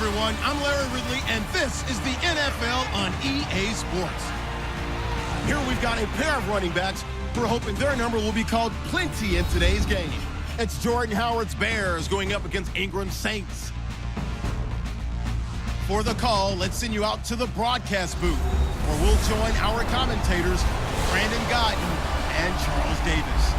everyone. I'm Larry Ridley, and this is the NFL on EA Sports. Here we've got a pair of running backs who are hoping their number will be called plenty in today's game. It's Jordan Howard's Bears going up against Ingram's Saints. For the call, let's send you out to the broadcast booth, where we'll join our commentators, Brandon Guyton and Charles Davis.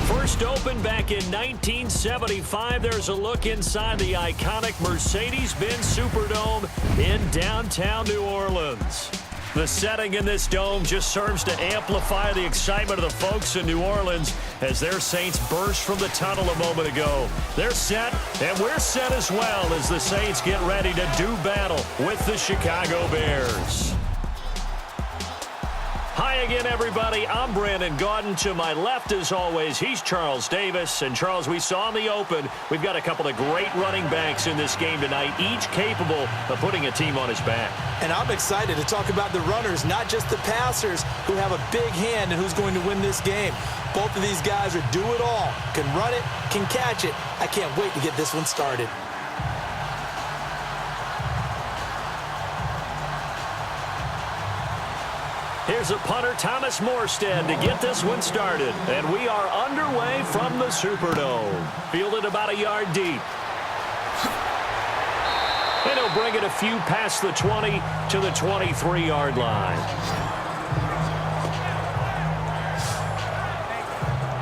First opened back in 1975, there's a look inside the iconic Mercedes-Benz Superdome in downtown New Orleans. The setting in this dome just serves to amplify the excitement of the folks in New Orleans as their Saints burst from the tunnel a moment ago. They're set, and we're set as well as the Saints get ready to do battle with the Chicago Bears. Hi again, everybody. I'm Brandon Guyton. To my left, as always, he's Charles Davis. And, Charles, we saw in the open, we've got a couple of great running backs in this game tonight, each capable of putting a team on his back. And I'm excited to talk about the runners, not just the passers, who have a big hand in who's going to win this game. Both of these guys are do it all. Can run it, can catch it. I can't wait to get this one started. Here's a punter, Thomas Morstead, to get this one started. And we are underway from the Superdome. Fielded about a yard deep. And he'll bring it a few past the 20 to the 23-yard line.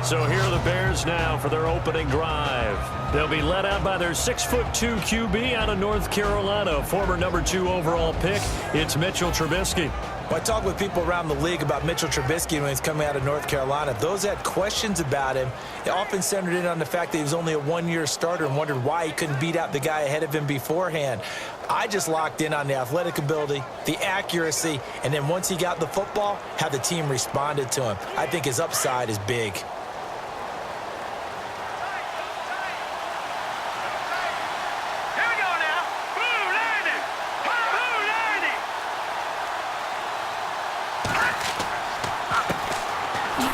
So here are the Bears now for their opening drive. They'll be led out by their 6'2" QB out of North Carolina, former number 2 overall pick. It's Mitchell Trubisky. When I talk with people around the league about Mitchell Trubisky when he's coming out of North Carolina, those that had questions about him, it often centered in on the fact that he was only a one-year starter and wondered why he couldn't beat out the guy ahead of him beforehand. I just locked in on the athletic ability, the accuracy, and then once he got the football, how the team responded to him. I think his upside is big.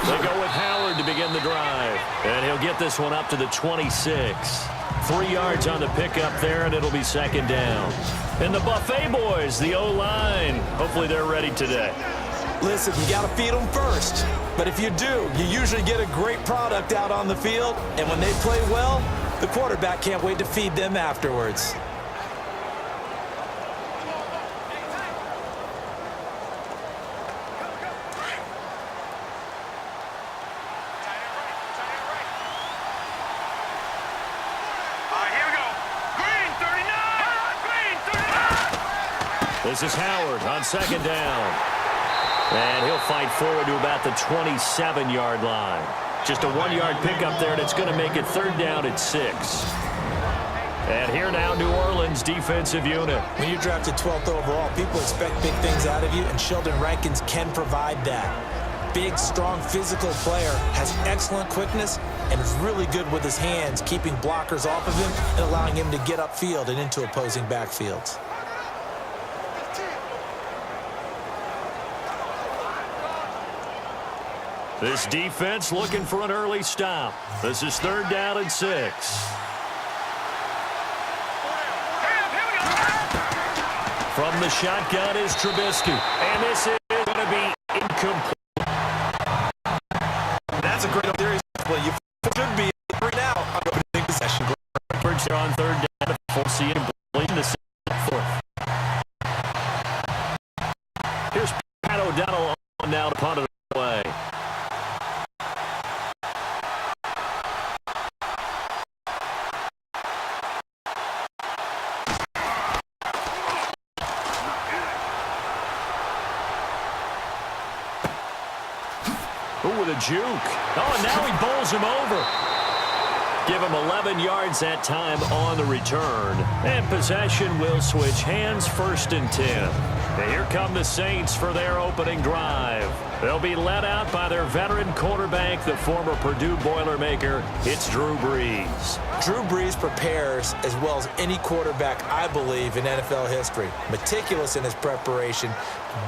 They go with Howard to begin the drive. And he'll get this one up to the 26. 3 yards on the pickup there, and it'll be second down. And the Buffet boys, the O-line, hopefully they're ready today. Listen, you got to feed them first. But if you do, you usually get a great product out on the field. And when they play well, the quarterback can't wait to feed them afterwards. This is Howard on second down. And he'll fight forward to about the 27-yard line. Just a 1-yard pickup there, and it's going to make it third down at 6. And here now, New Orleans defensive unit. When you're drafted 12th overall, people expect big things out of you, and Sheldon Rankins can provide that. Big, strong, physical player, has excellent quickness, and is really good with his hands, keeping blockers off of him and allowing him to get upfield and into opposing backfields. This defense looking for an early stop. This is third down and 6. From the shotgun is Trubisky. And this is going to be incomplete. That's a great series. Well, you should be right now on opening possession. They're on third down to force the incompletion to fourth. Here's Pat O'Donnell on now to punt it away. With a juke. Oh, and now he bowls him over. Give him 11 yards that time on the return. And possession will switch hands, first and 10. And here come the Saints for their opening drive. They'll be led out by their veteran quarterback, the former Purdue Boilermaker. It's Drew Brees. Drew Brees prepares as well as any quarterback, I believe, in NFL history. Meticulous in his preparation,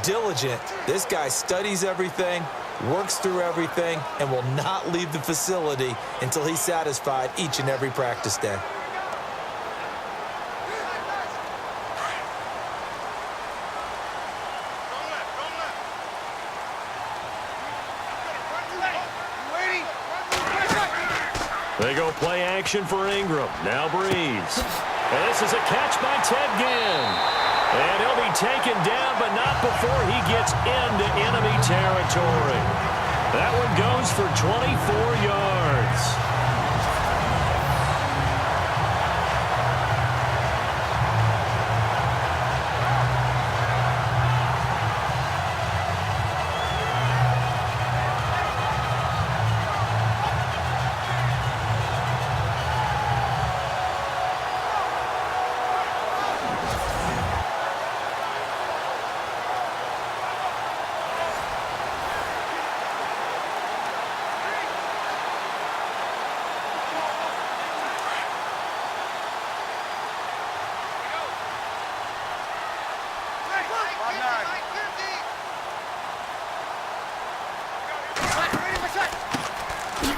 diligent. This guy studies everything, works through everything, and will not leave the facility until he's satisfied each and every practice day. action for Ingram. Now Breeze. And this is a catch by Ted Ginn. And he'll be taken down, but not before he gets into enemy territory. That one goes for 24 yards.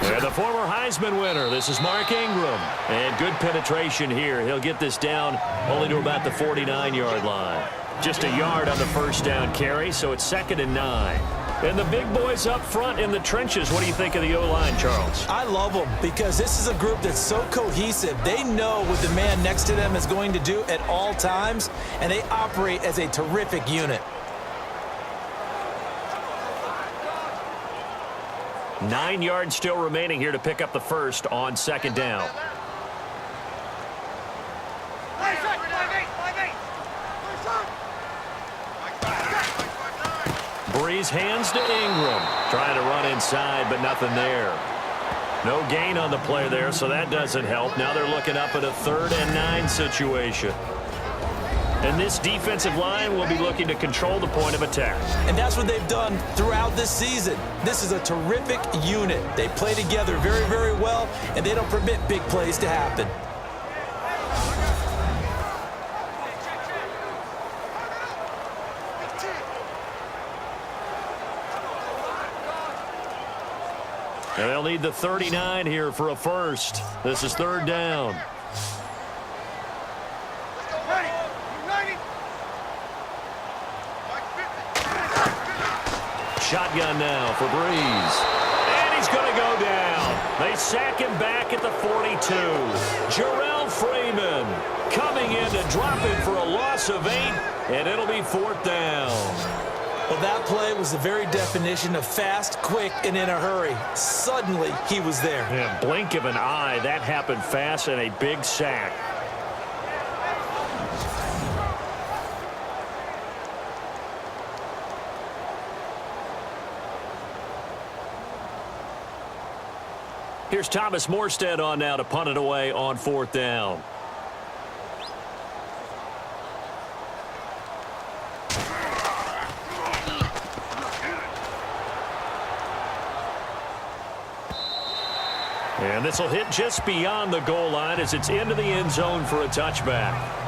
And the former Heisman winner, this is Mark Ingram. And good penetration here. He'll get this down only to about the 49-yard line. Just a yard on the first down carry, so it's 2nd and 9. And the big boys up front in the trenches. What do you think of the O-line, Charles? I love them because this is a group that's so cohesive. They know what the man next to them is going to do at all times, and they operate as a terrific unit. 9 yards still remaining here to pick up the first on 2nd down. Breeze hands to Ingram. Trying to run inside, but nothing there. No gain on the play there, so that doesn't help. Now they're looking up at a 3rd and 9 situation. And this defensive line will be looking to control the point of attack. And that's what they've done throughout this season. This is a terrific unit. They play together very, very well, and they don't permit big plays to happen. And they'll need the 39 here for a first. This is 3rd down. Shotgun now for Breeze. And he's going to go down. They sack him back at the 42. Jarrell Freeman coming in to drop him for a loss of 8, and it'll be 4th down. Well, that play was the very definition of fast, quick, and in a hurry. Suddenly, he was there. Yeah, blink of an eye. That happened fast and a big sack. Here's Thomas Morstead on now to punt it away on 4th down. And this will hit just beyond the goal line as it's into the end zone for a touchback.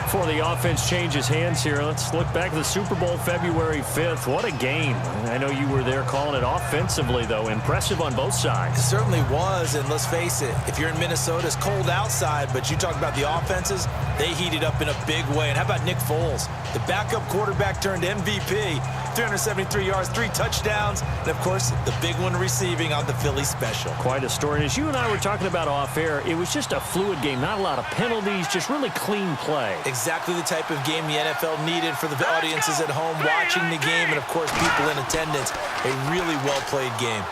Before the offense changes hands here, let's look back at the Super Bowl February 5th. What a game. I know you were there calling it offensively, though. Impressive on both sides. It certainly was, and let's face it, if you're in Minnesota, it's cold outside, but you talk about the offenses, they heated up in a big way. And how about Nick Foles? The backup quarterback turned MVP, 373 yards, 3 touchdowns, and, of course, the big one receiving on the Philly special. Quite a story. And as you and I were talking about off air, it was just a fluid game. Not a lot of penalties, just really clean play. Exactly the type of game the NFL needed for the audiences at home watching the game and, of course, people in attendance. A really well-played game.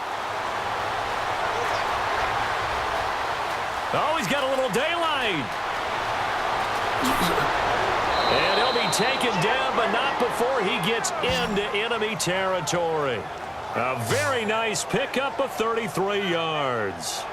Oh, he's got a little daylight. And he'll be taken down, but not before he gets into enemy territory. A very nice pickup of 33 yards.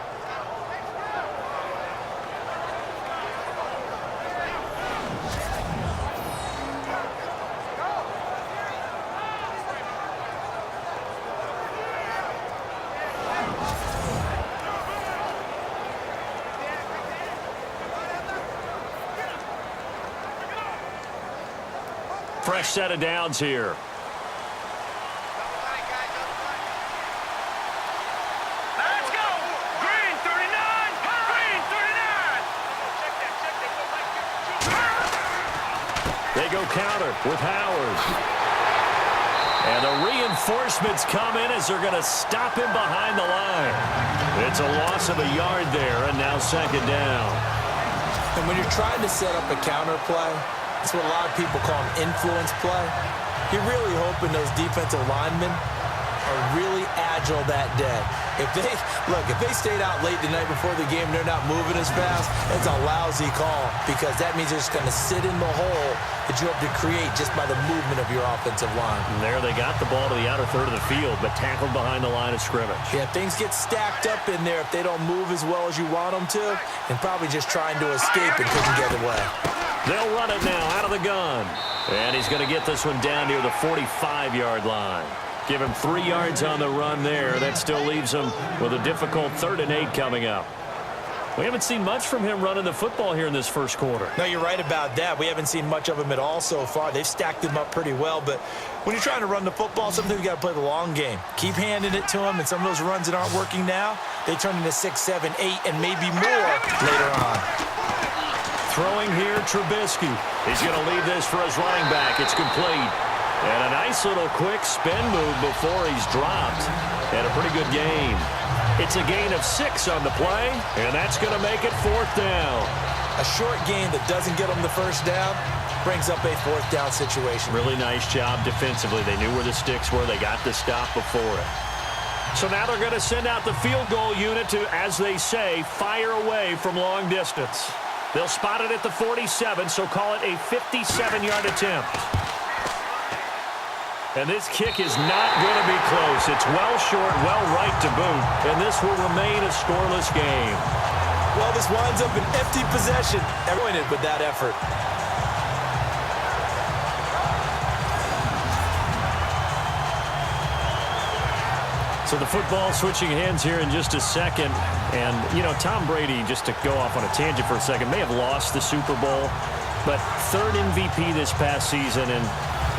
Fresh set of downs here. Let's go! Green 39! Green 39! They go counter with Howard. And the reinforcements come in as they're going to stop him behind the line. It's a loss of a yard there, and now second down. And when you're trying to set up a counter play, it's what a lot of people call an influence play. You're really hoping those defensive linemen are really agile that day. If they stayed out late the night before the game, they're not moving as fast, it's a lousy call because that means they're just going to sit in the hole that you have to create just by the movement of your offensive line. And there they got the ball to the outer third of the field, but tackled behind the line of scrimmage. Yeah, things get stacked up in there if they don't move as well as you want them to, and probably just trying to escape and couldn't get away. They'll run it now out of the gun. And he's going to get this one down near the 45-yard line. Give him 3 yards on the run there. That still leaves him with a difficult 3rd and 8 coming up. We haven't seen much from him running the football here in this first quarter. No, you're right about that. We haven't seen much of him at all so far. They've stacked him up pretty well, but when you're trying to run the football, sometimes you got to play the long game. Keep handing it to him, and some of those runs that aren't working now, they turn into 6, 7, 8, and maybe more later on. Throwing here, Trubisky. He's going to leave this for his running back. It's complete. And a nice little quick spin move before he's dropped. And a pretty good gain. It's a gain of 6 on the play, and that's going to make it 4th down. A short gain that doesn't get them the first down brings up a 4th down situation. Really nice job defensively. They knew where the sticks were. They got the stop before it. So now they're going to send out the field goal unit to, as they say, fire away from long distance. They'll spot it at the 47, so call it a 57-yard attempt. And this kick is not going to be close. It's well short, well right to boot, and this will remain a scoreless game. Well, this winds up an empty possession. Everyone with that effort. So the football switching hands here in just a second. And, you know, Tom Brady, just to go off on a tangent for a second, may have lost the Super Bowl, but 3rd MVP this past season, and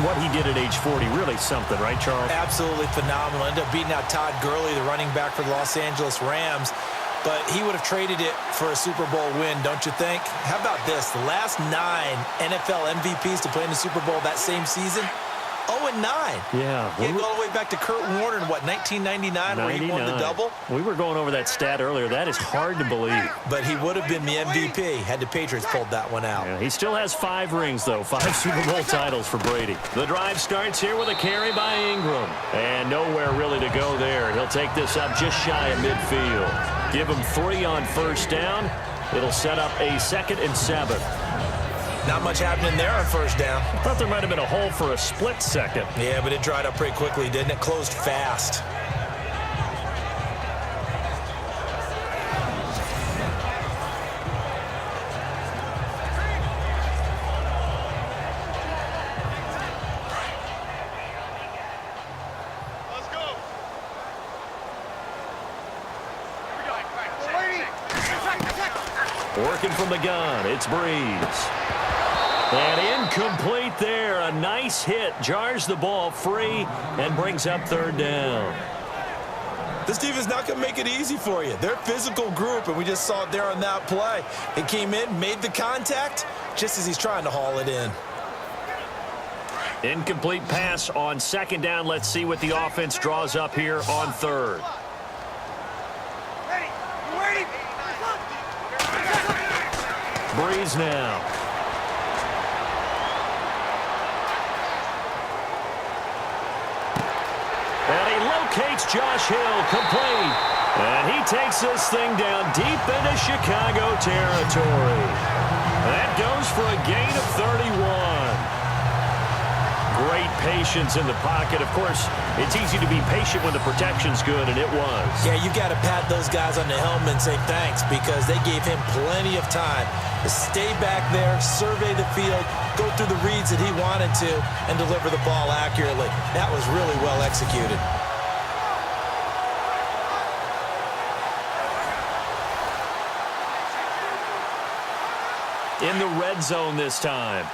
what he did at age 40, really something, right, Charles? Absolutely phenomenal. Ended up beating out Todd Gurley, the running back for the Los Angeles Rams, but he would have traded it for a Super Bowl win, don't you think? How about this? The last 9 NFL MVPs to play in the Super Bowl that same season, 0-9. Yeah. You go all the way back to Kurt Warner in, what, 1999, where he won the double? We were going over that stat earlier. That is hard to believe. But he would have been the MVP had the Patriots pulled that one out. Yeah, he still has 5 rings, though. 5 Super Bowl titles for Brady. The drive starts here with a carry by Ingram. And nowhere really to go there. He'll take this up just shy of midfield. Give him 3 on first down. It'll set up a 2nd and 7. Not much happening there on first down. I thought there might have been a hole for a split second. Yeah, but it dried up pretty quickly, didn't it? Closed fast. Let's go. Working from the gun, it's Breeze. And incomplete there. A nice hit. Jars the ball free and brings up 3rd down. This defense is not going to make it easy for you. They're a physical group, and we just saw it there on that play. It came in, made the contact, just as he's trying to haul it in. Incomplete pass on 2nd down. Let's see what the offense draws up here on 3rd. Breeze now. And he locates Josh Hill, complete. And he takes this thing down deep into Chicago territory. That goes for a gain of 31. Great patience in the pocket. Of course, it's easy to be patient when the protection's good, and it was. Yeah, you got to pat those guys on the helmet and say thanks because they gave him plenty of time to stay back there, survey the field, go through the reads that he wanted to, and deliver the ball accurately. That was really well executed. In the red zone this time.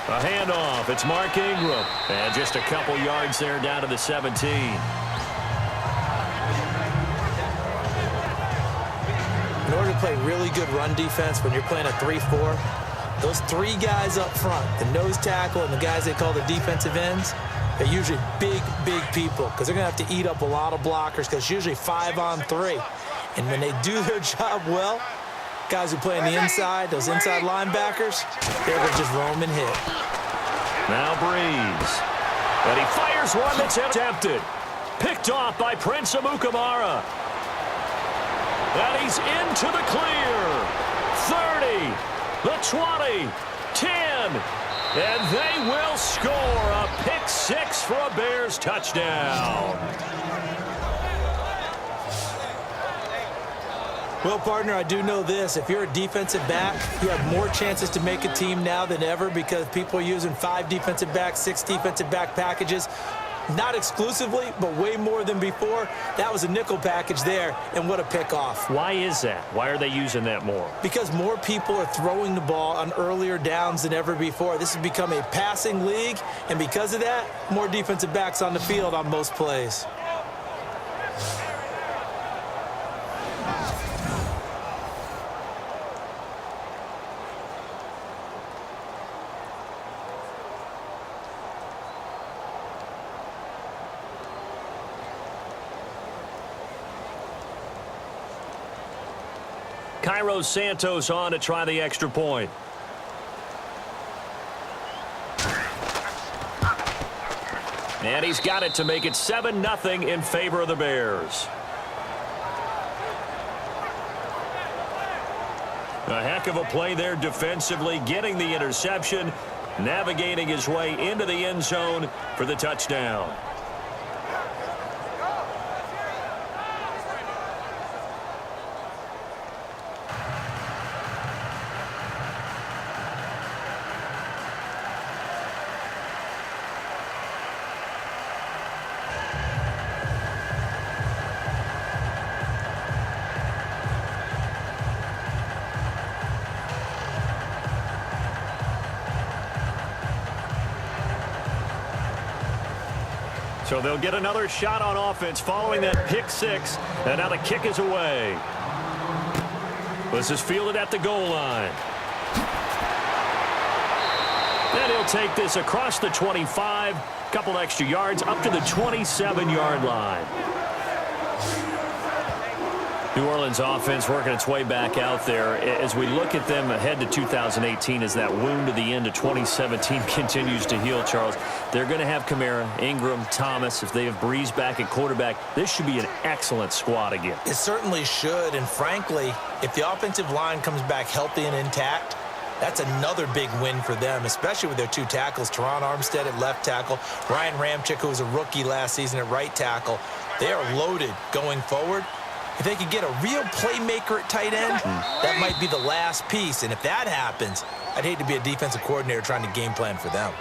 A handoff. It's Mark Ingram. And just a couple yards there down to the 17. play really good run defense when you're playing a 3-4, those three guys up front, the nose tackle and the guys they call the defensive ends, they're usually big, big people because they're going to have to eat up a lot of blockers because it's usually 5-on-3. And when they do their job well, guys who play on the inside, those inside linebackers, they're going to just roam and hit. Now Breeze. And he fires one that's attempted. Picked off by Prince Amukamara. And he's into the clear. 30, the 20, 10. And they will score a pick six for a Bears touchdown. Well, partner, I do know this. If you're a defensive back, you have more chances to make a team now than ever because people are using 5 defensive backs, 6 defensive back packages. Not exclusively, but way more than before. That was a nickel package there, and what a pickoff. Why is that? Why are they using that more? Because more people are throwing the ball on earlier downs than ever before. This has become a passing league, and because of that, more defensive backs on the field on most plays. Cairo Santos on to try the extra point. And he's got it to make it 7-0 in favor of the Bears. A heck of a play there defensively, getting the interception, navigating his way into the end zone for the touchdown. So they'll get another shot on offense following that pick six. And now the kick is away. This is fielded at the goal line. And he'll take this across the 25. Couple extra yards up to the 27-yard line. New Orleans offense working its way back out there. As we look at them ahead to 2018 as that wound to the end of 2017 continues to heal, Charles, they're going to have Kamara, Ingram, Thomas. If they have Breeze back at quarterback, this should be an excellent squad again. It certainly should, and frankly, if the offensive line comes back healthy and intact, that's another big win for them, especially with their 2 tackles, Teron Armstead at left tackle, Ryan Ramczyk, who was a rookie last season at right tackle. They are loaded going forward. If they could get a real playmaker at tight end, that might be the last piece. And if that happens, I'd hate to be a defensive coordinator trying to game plan for them.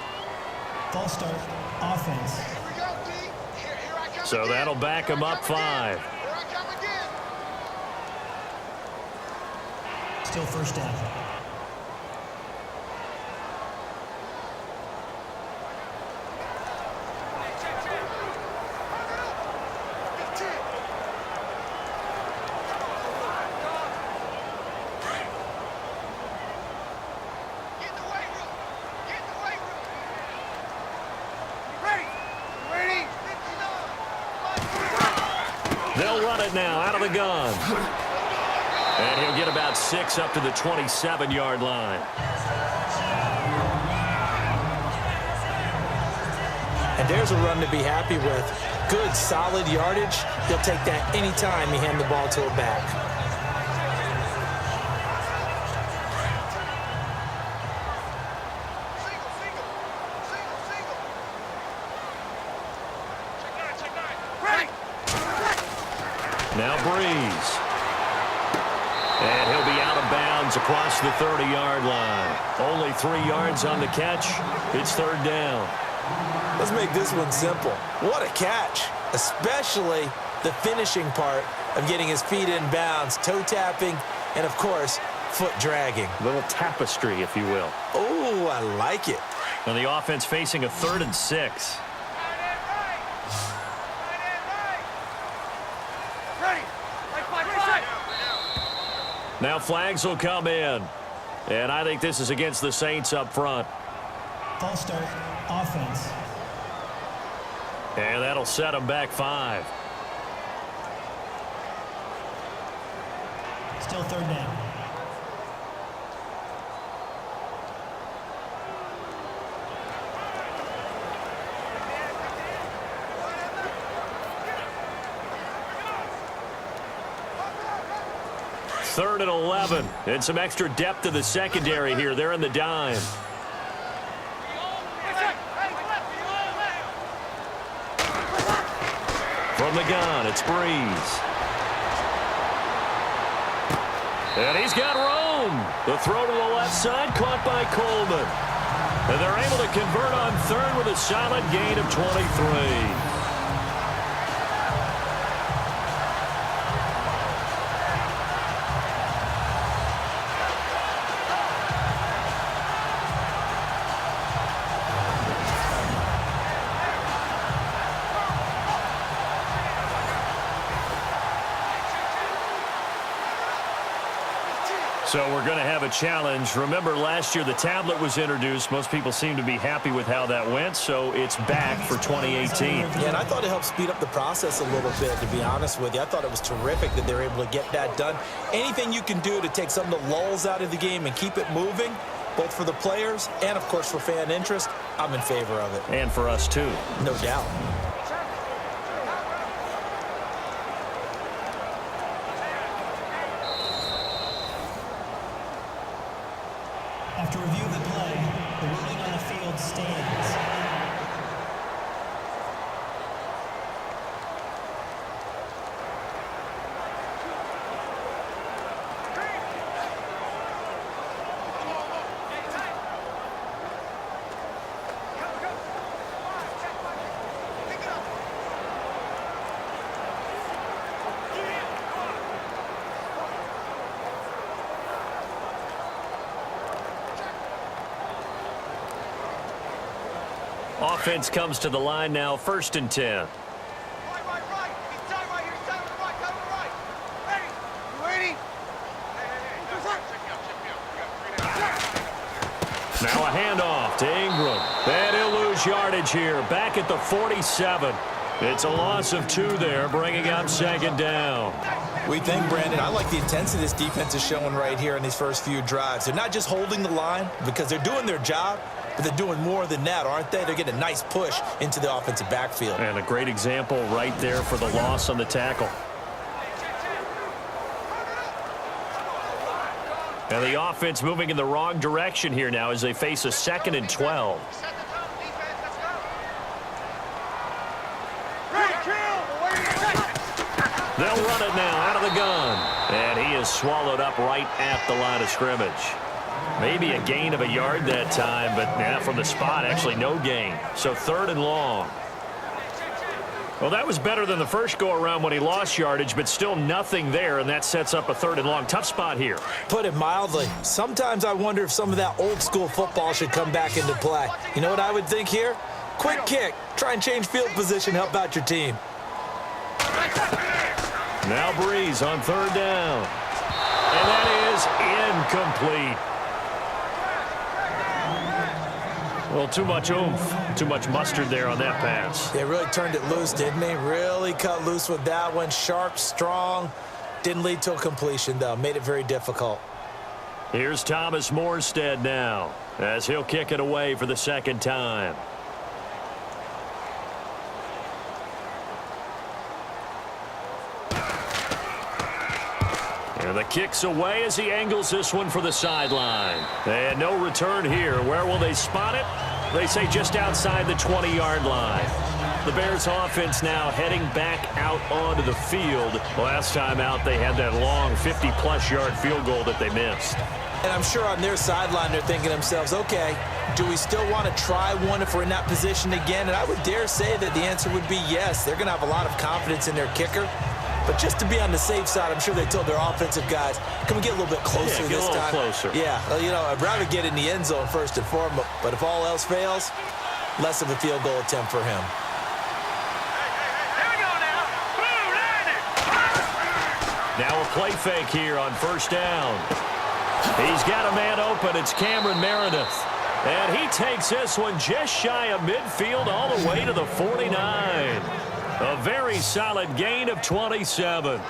False start, offense. So that'll back them up 5. Still first down. They'll run it now out of the gun. And he'll get about 6 up to the 27-yard line. And there's a run to be happy with. Good, solid yardage. He'll take that anytime you hand the ball to a back. Now Breeze. And he'll be out of bounds across the 30-yard line. Only 3 yards on the catch. It's 3rd down. Let's make this one simple. What a catch, especially the finishing part of getting his feet in bounds, toe tapping, and, of course, foot dragging. A little tapestry, if you will. Oh, I like it. And the offense facing a 3rd and 6. Now flags will come in. And I think this is against the Saints up front. False start, offense. And that'll set them back 5. Still third down. Third and 11. And some extra depth to the secondary here. They're in the dime. From the gun, it's Breeze. And he's got room. The throw to the left side, caught by Coleman. And they're able to convert on third with a solid gain of 23. So we're going to have a challenge. Remember, last year the tablet was introduced. Most people seem to be happy with how that went, so it's back for 2018. Yeah, and I thought it helped speed up the process a little bit, to be honest with you. I thought it was terrific that they were able to get that done. Anything you can do to take some of the lulls out of the game and keep it moving, both for the players and, of course, for fan interest, I'm in favor of it. And for us, too. No doubt. After review of the play, the ruling on the field stands. Offense comes to the line now, 1st and 10. Now a handoff to Ingram. And he'll lose yardage here. Back at the 47. It's a loss of 2 there, bringing up 2nd down. We think, Brandon, I like the intensity this defense is showing right here in these first few drives. They're not just holding the line because they're doing their job, but they're doing more than that, aren't they? They're getting a nice push into the offensive backfield. And a great example right there for the loss on the tackle. And the offense moving in the wrong direction here now as they face a 2nd and 12. They'll run it now out of the gun. And he is swallowed up right at the line of scrimmage. Maybe a gain of a yard that time, but yeah, from the spot, actually no gain. So 3rd and long. Well, that was better than the first go-around when he lost yardage, but still nothing there, and that sets up a 3rd and long. Tough spot here. Put it mildly. Sometimes I wonder if some of that old-school football should come back into play. You know what I would think here? Quick kick. Try and change field position, help out your team. Now Breeze on 3rd down. And that is incomplete. Well, too much oomph, too much mustard there on that pass. They really turned it loose, didn't they? Really cut loose with that one. Sharp, strong. Didn't lead to a completion, though. Made it very difficult. Here's Thomas Morstead now as he'll kick it away for the 2nd time. And the kick's away as he angles this one for the sideline. And no return here. Where will they spot it? They say just outside the 20-yard line. The Bears offense now heading back out onto the field. Last time out, they had that long 50-plus yard field goal that they missed. And I'm sure on their sideline, they're thinking to themselves, okay, do we still want to try one if we're in that position again? And I would dare say that the answer would be yes. They're going to have a lot of confidence in their kicker. But just to be on the safe side, I'm sure they told their offensive guys, can we get a little bit closer this time? Closer. Yeah, well, you know, I'd rather get in the end zone first and foremost. But if all else fails, less of a field goal attempt for him. Here we go now. Blue landed. Now a play fake here on first down. He's got a man open. It's Cameron Meredith. And he takes this one just shy of midfield all the way to the 49. A very solid gain of 27.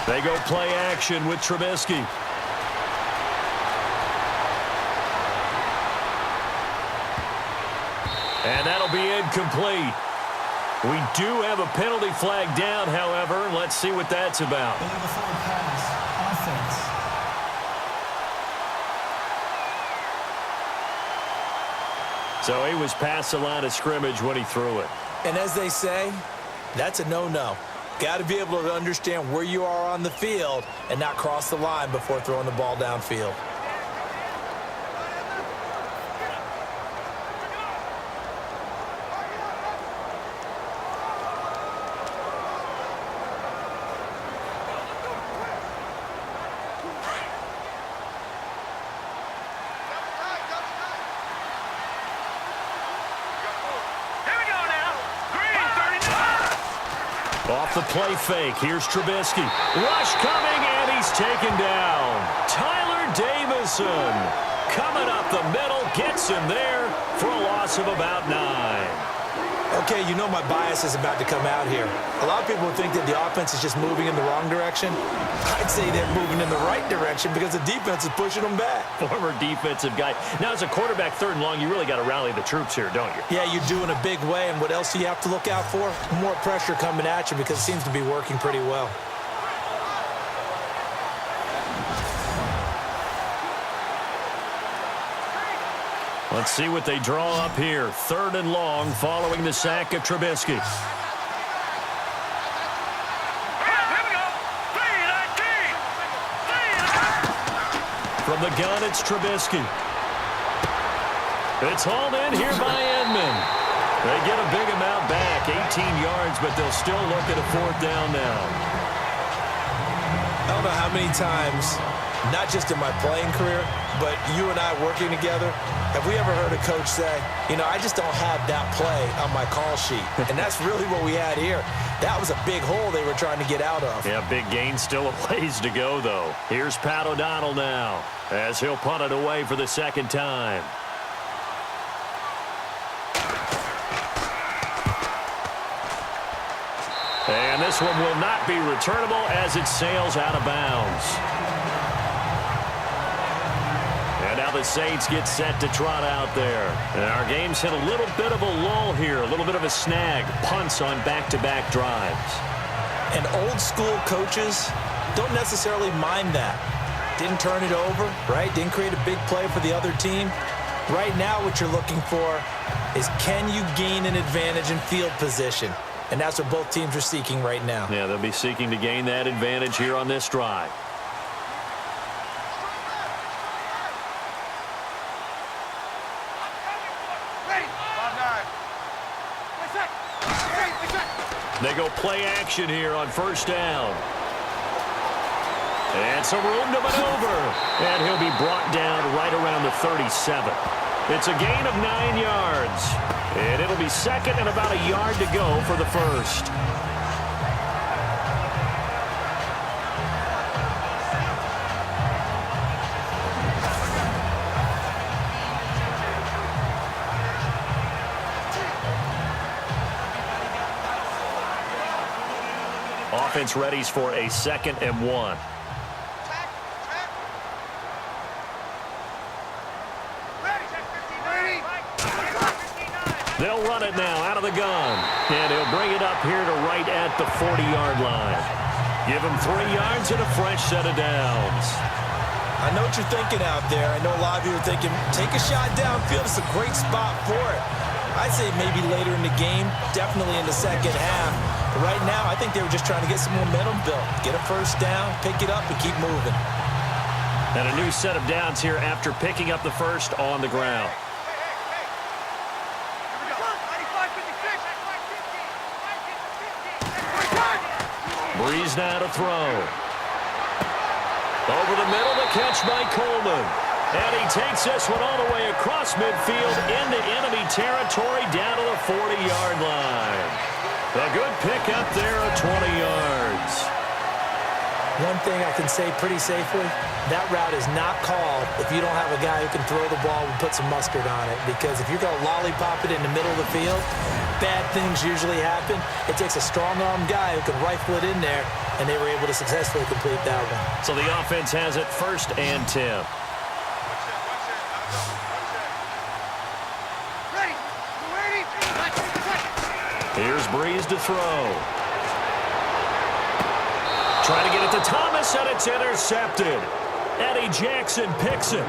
They go play action with Trubisky. And that'll be incomplete. We do have a penalty flag down, however. Let's see what that's about. Believe the forward pass. Offense. So he was past the line of scrimmage when he threw it. And as they say, that's a no-no. Got to be able to understand where you are on the field and not cross the line before throwing the ball downfield. Off the play fake, here's Trubisky. Rush coming, and he's taken down. Tyler Davison coming up the middle, gets him there for a loss of about 9. Okay, you know my bias is about to come out here. A lot of people think that the offense is just moving in the wrong direction. I'd say they're moving in the right direction because the defense is pushing them back. Former defensive guy. Now, as a quarterback, 3rd and long, you really got to rally the troops here, don't you? Yeah, you do in a big way, and what else do you have to look out for? More pressure coming at you because it seems to be working pretty well. Let's see what they draw up here. 3rd and long following the sack of Trubisky. From the gun, it's Trubisky. It's hauled in here by Edmond. They get a big amount back, 18 yards, but they'll still look at a 4th down now. I don't know how many times, not just in my playing career, but you and I working together, have we ever heard a coach say, you know, I just don't have that play on my call sheet? And that's really what we had here. That was a big hole they were trying to get out of. Yeah, big gain, still a ways to go, though. Here's Pat O'Donnell now, as he'll punt it away for the 2nd time. And this one will not be returnable as it sails out of bounds. And now the Saints get set to trot out there. And our game's hit a little bit of a lull here, a little bit of a snag. Punts on back-to-back drives. And old school coaches don't necessarily mind that. Didn't turn it over, right? Didn't create a big play for the other team. Right now what you're looking for is, can you gain an advantage in field position? And that's what both teams are seeking right now. Yeah, they'll be seeking to gain that advantage here on this drive. They go play action here on 1st down. And some room to maneuver. And he'll be brought down right around the 37. It's a gain of 9 yards. And it'll be 2nd and about a yard to go for the 1st. Offense readies for a 2nd and 1. They'll run it now out of the gun. And he'll bring it up here to right at the 40-yard line. Give him 3 yards and a fresh set of downs. I know what you're thinking out there. I know a lot of you are thinking, take a shot downfield. It's a great spot for it. I'd say maybe later in the game, definitely in the second half. But right now, I think they were just trying to get some momentum built. Get a first down, pick it up, and keep moving. And a new set of downs here after picking up the first on the ground. Breeze now to throw. Over the middle, the catch by Coleman. And he takes this one all the way across midfield into enemy territory down to the 40-yard line. A good pickup there at 20 yards. One thing I can say pretty safely, that route is not called if you don't have a guy who can throw the ball and put some mustard on it. Because if you're going to lollipop it in the middle of the field, bad things usually happen. It takes a strong-arm guy who can rifle it in there, and they were able to successfully complete that one. So the offense has it 1st and 10. Here's Breeze to throw. Trying to get it to Thomas, and it's intercepted. Eddie Jackson picks it.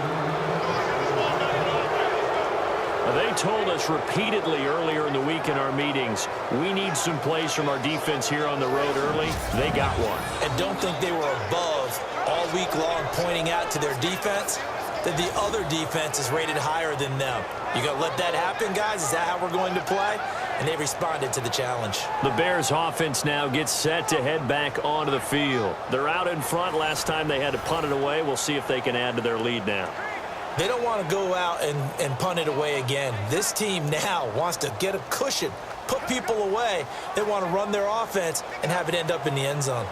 They told us repeatedly earlier in the week in our meetings, we need some plays from our defense here on the road early. They got one. And don't think they were above all week long pointing out to their defense that the other defense is rated higher than them. You going to let that happen, guys? Is that how we're going to play? And they responded to the challenge. The Bears offense now gets set to head back onto the field. They're out in front. Last time they had to punt it away. We'll see if they can add to their lead now. They don't want to go out and punt it away again. This team now wants to get a cushion, put people away. They want to run their offense and have it end up in the end zone.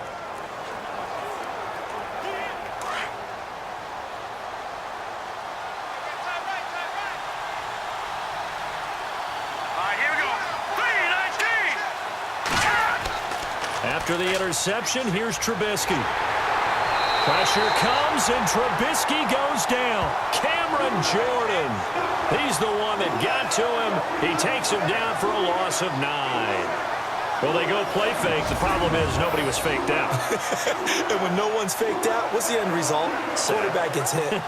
After the interception, here's Trubisky. Pressure comes, and Trubisky goes down. Cameron Jordan. He's the one that got to him. He takes him down for a loss of 9. Well, they go play fake. The problem is nobody was faked out. And when no one's faked out, what's the end result? Quarterback gets hit.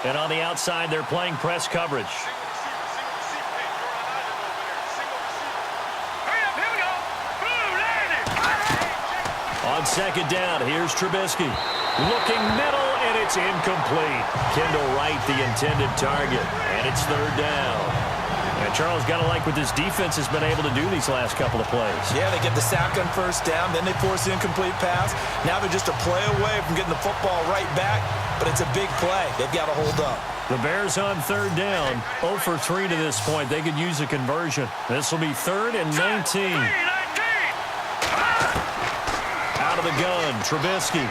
And on the outside, they're playing press coverage. On 2nd down, here's Trubisky. Looking middle, and it's incomplete. Kendall Wright, the intended target. And it's 3rd down. And Charles, got to like what this defense has been able to do these last couple of plays. Yeah, they get the sack on 1st down, then they force the incomplete pass. Now they're just a play away from getting the football right back, but it's a big play. They've got to hold up. The Bears on 3rd down, 0 for 3 to this point. They could use a conversion. This will be 3rd and 19. Out of the gun, Trubisky.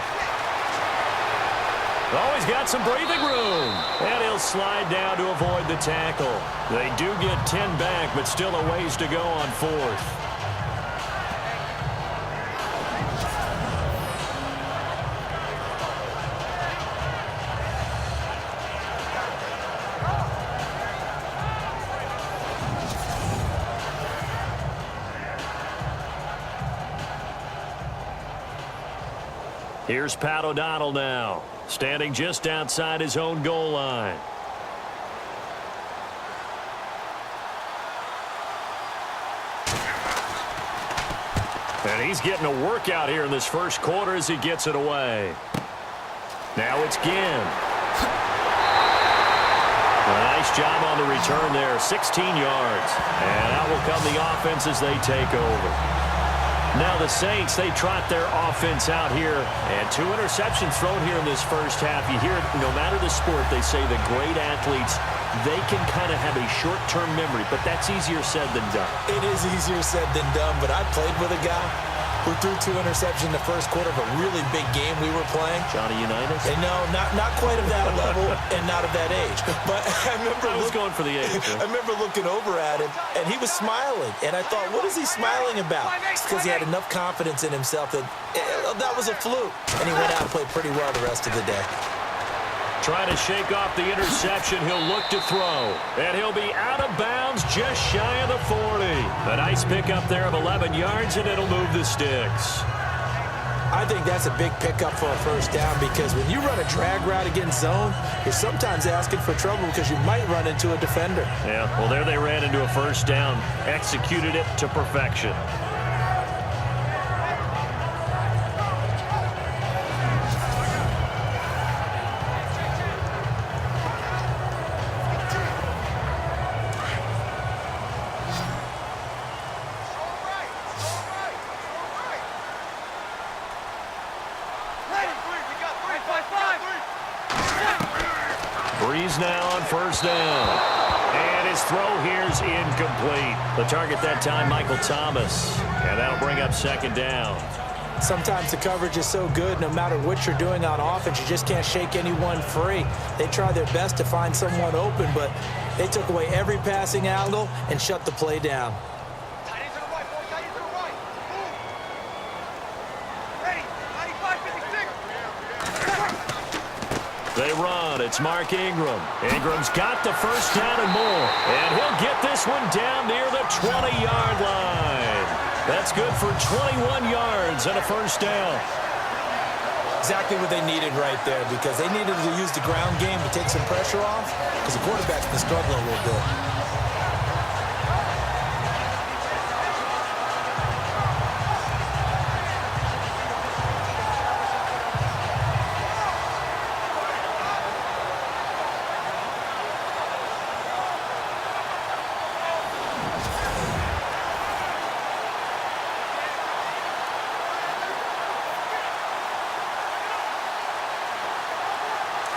Always got some breathing room. And he'll slide down to avoid the tackle. They do get 10 back, but still a ways to go on 4th. Here's Pat O'Donnell now, standing just outside his own goal line. And he's getting a workout here in this first quarter as he gets it away. Now it's Ginn. A nice job on the return there, 16 yards. And out will come the offense as they take over. Now the Saints, they trot their offense out here, and 2 interceptions thrown here in this first half. You hear it, no matter the sport, they say the great athletes, they can kind of have a short-term memory, but that's easier said than done. It is easier said than done, but I played with a guy who threw 2 interceptions in the first quarter of a really big game we were playing. Johnny Unitas? And no, not quite of that level and not of that age. But I was going for the age. I remember looking over at him, and he was smiling. And I thought, what is he smiling about? It's because he had enough confidence in himself that that was a fluke. And he went out and played pretty well the rest of the day. Trying to shake off the interception, he'll look to throw. And he'll be out of bounds just shy of the 40. A nice pickup there of 11 yards, and it'll move the sticks. I think that's a big pickup for a first down because when you run a drag route against zone, you're sometimes asking for trouble because you might run into a defender. Yeah, well, there they ran into a first down. Executed it to perfection. Breeze now on first down. And his throw here's incomplete. The target that time, Michael Thomas. And that'll bring up second down. Sometimes the coverage is so good, no matter what you're doing on offense, you just can't shake anyone free. They try their best to find someone open, but they took away every passing angle and shut the play down. They run. It's Mark Ingram. Ingram's got the first down and more. And he'll get this one down near the 20-yard line. That's good for 21 yards and a first down. Exactly what they needed right there because they needed to use the ground game to take some pressure off because the quarterback's been struggling a little bit.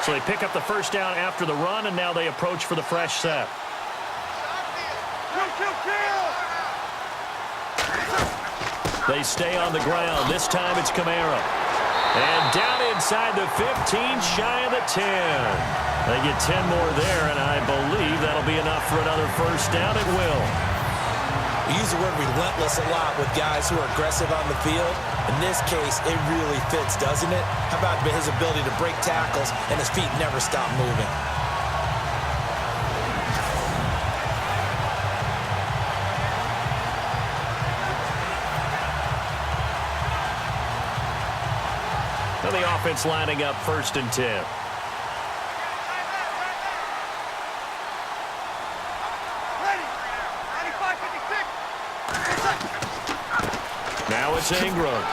So they pick up the first down after the run, and now they approach for the fresh set. They stay on the ground. This time it's Kamara. And down inside the 15, shy of the 10. They get 10 more there, and I believe that'll be enough for another first down. It will. We use the word relentless a lot with guys who are aggressive on the field. In this case, it really fits, doesn't it? How about his ability to break tackles and his feet never stop moving? So the offense lining up 1st and 10. Now it's Ingram.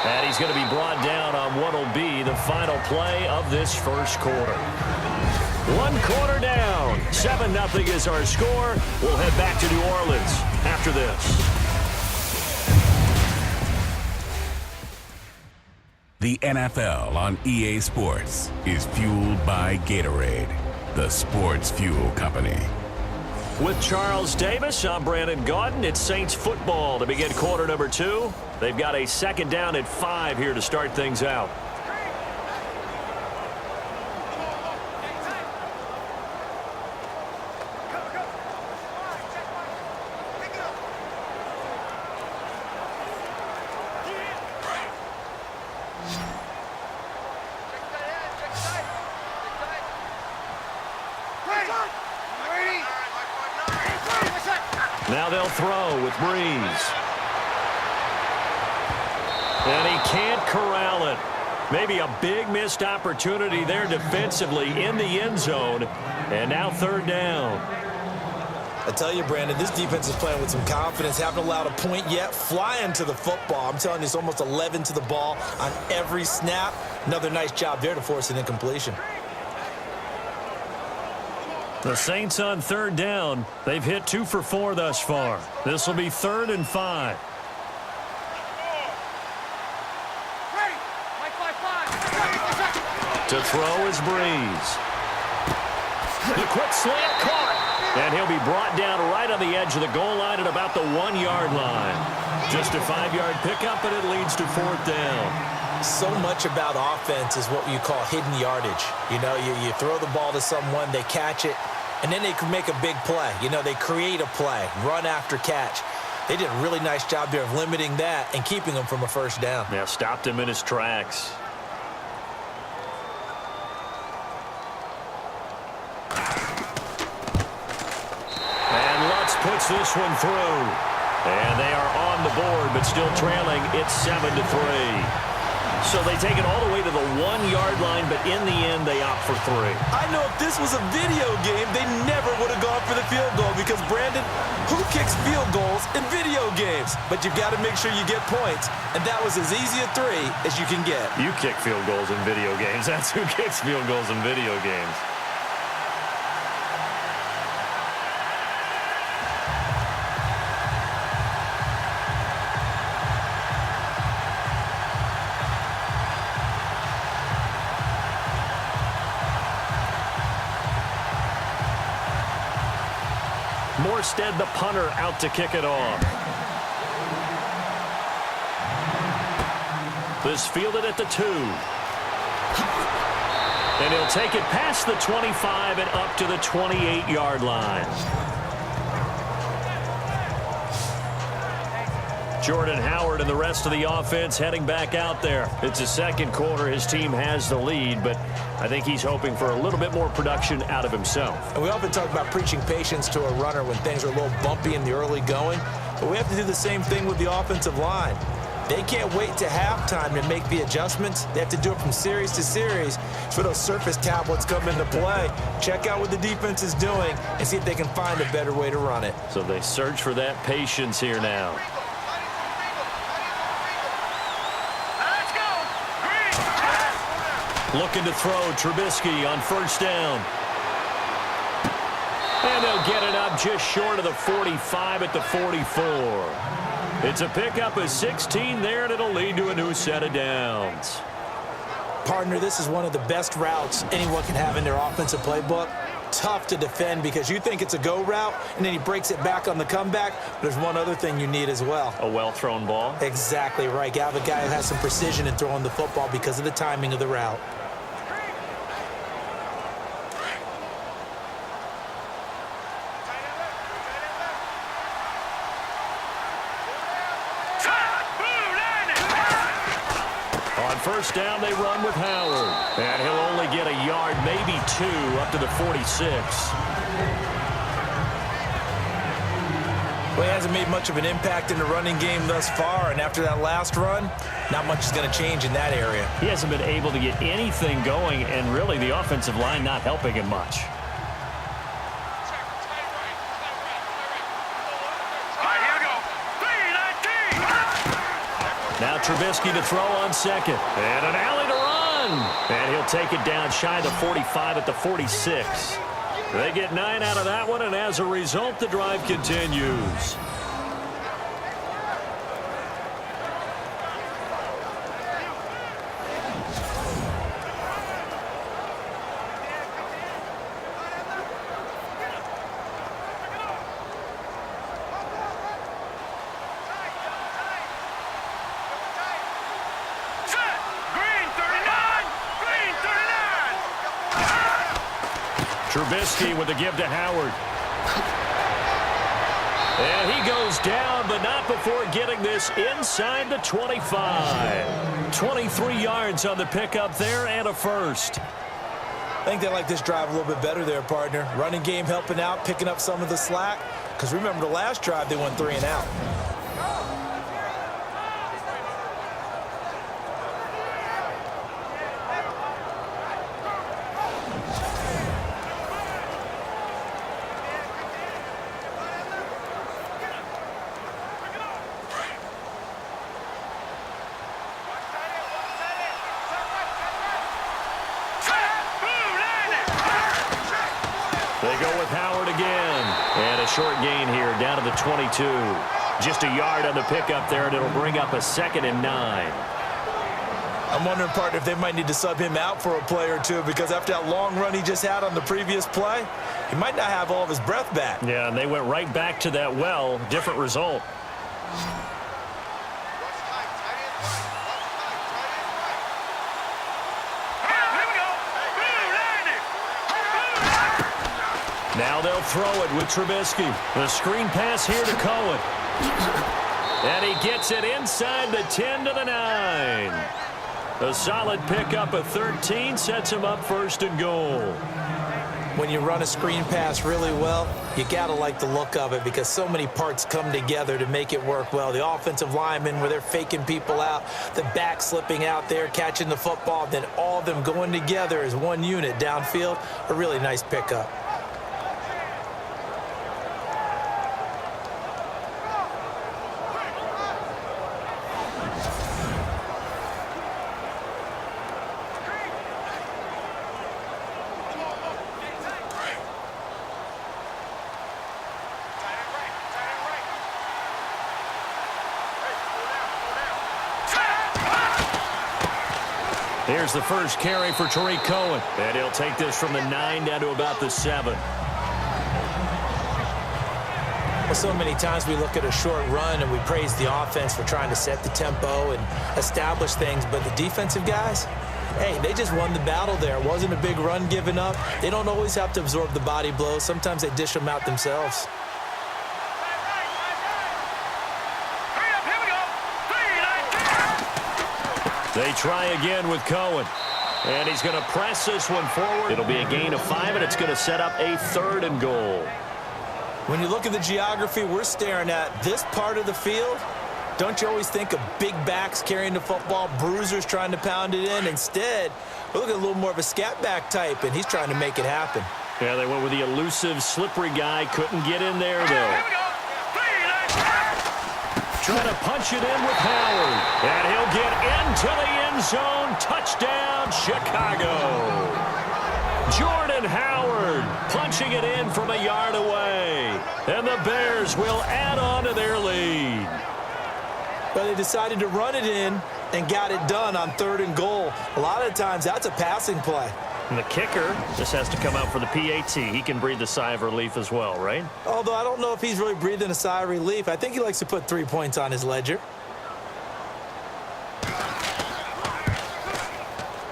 And he's going to be brought down on what will be the final play of this first quarter. 1 quarter down. 7-0 is our score. We'll head back to New Orleans after this. The NFL on EA Sports is fueled by Gatorade, the sports fuel company. With Charles Davis, I'm Brandon Gaudin. It's Saints football to begin quarter number 2. They've got a second down at 5 here to start things out. Now they'll throw with Breeze. And he can't corral it. Maybe a big missed opportunity there defensively in the end zone. And now 3rd down. I tell you, Brandon, this defense is playing with some confidence. Haven't allowed a point yet. Flying to the football. I'm telling you, it's almost 11 to the ball on every snap. Another nice job there to force an incompletion. The Saints on 3rd down. They've hit 2 for 4 thus far. This will be 3rd and 5. To throw is Breeze. The quick slant caught. And he'll be brought down right on the edge of the goal line at about the 1-yard line. Just a 5-yard pickup, and it leads to 4th down. So much about offense is what you call hidden yardage. You know, you throw the ball to someone, they catch it, and then they can make a big play. You know, they create a play, run after catch. They did a really nice job there of limiting that and keeping him from a 1st down. Yeah, stopped him in his tracks. And Lutz puts this one through. And they are on the board, but still trailing. It's 7-3. So they take it all the way to the 1-yard line, but in the end, they opt for 3. I know if this was a video game, they never would have gone for the field goal because, Brandon, who kicks field goals in video games? But you've got to make sure you get points, and that was as easy a 3 as you can get. You kick field goals in video games. That's who kicks field goals in video games. Morstead, the punter, out to kick it off. This fielded at the 2. And he'll take it past the 25 and up to the 28-yard line. Jordan Howard and the rest of the offense heading back out there. It's the 2nd quarter. His team has the lead, but I think he's hoping for a little bit more production out of himself. And we often talk about preaching patience to a runner when things are a little bumpy in the early going, but we have to do the same thing with the offensive line. They can't wait to halftime to make the adjustments. They have to do it from series to series for those surface tablets come into play. Check out what the defense is doing and see if they can find a better way to run it. So they search for that patience here now. Looking to throw, Trubisky on 1st down. And they'll get it up just short of the 45 at the 44. It's a pickup of 16 there, and it'll lead to a new set of downs. Partner, this is one of the best routes anyone can have in their offensive playbook. Tough to defend because you think it's a go route, and then he breaks it back on the comeback. There's one other thing you need as well. A well-thrown ball? Exactly right. You have a guy who has some precision in throwing the football because of the timing of the route. On 1st down, they run with Howard. And he'll only get a yard, maybe 2, up to the 46. Well, he hasn't made much of an impact in the running game thus far, and after that last run, not much is going to change in that area. He hasn't been able to get anything going, and really the offensive line not helping him much. Now Trubisky to throw on 2nd. And an alley to run. And he'll take it down shy of the 45 at the 46. They get 9 out of that one, and as a result, the drive continues. Trubisky with the give to Howard. And he goes down, but not before getting this inside the 25. 23 yards on the pickup there and a 1st. I think they like this drive a little bit better there, partner. Running game helping out, picking up some of the slack. Because remember, the last drive, they went 3 and out. They go with Howard again. And a short gain here down to the 22. Just a yard on the pickup there, and it'll bring up a 2nd and 9. I'm wondering, partner, if they might need to sub him out for a play or two, because after that long run he just had on the previous play, he might not have all of his breath back. Yeah, and they went right back to that well. Different result. Now they'll throw it with Trubisky. The screen pass here to Cohen. And he gets it inside the 10 to the 9. A solid pickup of 13 sets him up first and goal. When you run a screen pass really well, you got to like the look of it because so many parts come together to make it work well. The offensive linemen, where they're faking people out, the back slipping out there, catching the football, then all of them going together as one unit downfield. A really nice pickup. Here's the first carry for Tariq Cohen. And he'll take this from the 9 down to about the 7. Well, so many times we look at a short run and we praise the offense for trying to set the tempo and establish things, but the defensive guys, hey, they just won the battle there. It wasn't a big run given up. They don't always have to absorb the body blows. Sometimes they dish them out themselves. They try again with Cohen. And he's going to press this one forward. It'll be a gain of 5, and it's going to set up a 3rd and goal. When you look at the geography we're staring at, this part of the field, don't you always think of big backs carrying the football, bruisers trying to pound it in? Instead, we're looking at a little more of a scat back type, and he's trying to make it happen. Yeah, they went with the elusive, slippery guy. Couldn't get in there, though. Trying to punch it in with Howard. And he'll get into the end zone. Touchdown, Chicago. Jordan Howard punching it in from a yard away. And the Bears will add on to their lead. But they decided to run it in and got it done on 3rd and goal. A lot of times that's a passing play. And the kicker just has to come out for the PAT. He can breathe a sigh of relief as well, right? Although I don't know if he's really breathing a sigh of relief. I think he likes to put 3 points on his ledger.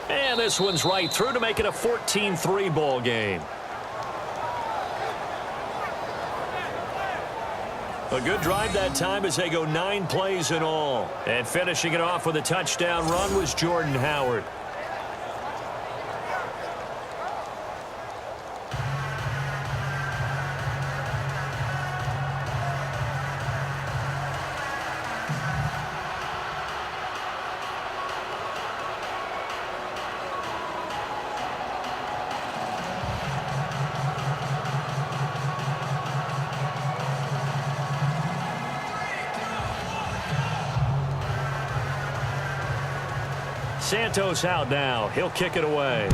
And this one's right through to make it a 14-3 ball game. A good drive that time as they go 9 plays in all. And finishing it off with a touchdown run was Jordan Howard. Santos out now. He'll kick it away.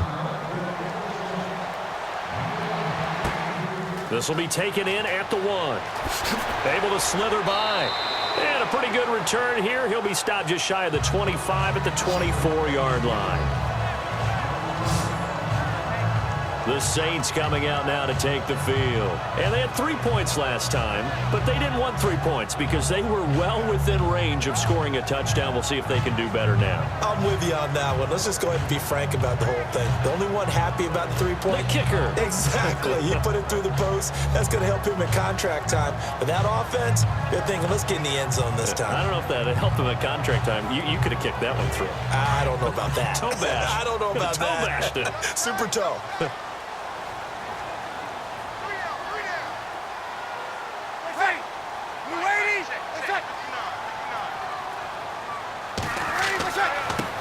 This will be taken in at the 1. Able to slither by. And a pretty good return here. He'll be stopped just shy of the 25 at the 24-yard line. The Saints coming out now to take the field. And they had 3 points last time, but they didn't want 3 points because they were well within range of scoring a touchdown. We'll see if they can do better now. I'm with you on that one. Let's just go ahead and be frank about the whole thing. The only one happy about the 3-point. The kicker. Exactly. He put it through the post. That's going to help him in contract time. But that offense, they're thinking, let's get in the end zone this time. I don't know if that helped him at contract time. You could have kicked that one through. I don't know about that. Toe bash. I don't know about toe that. Toe bashed it. Super toe.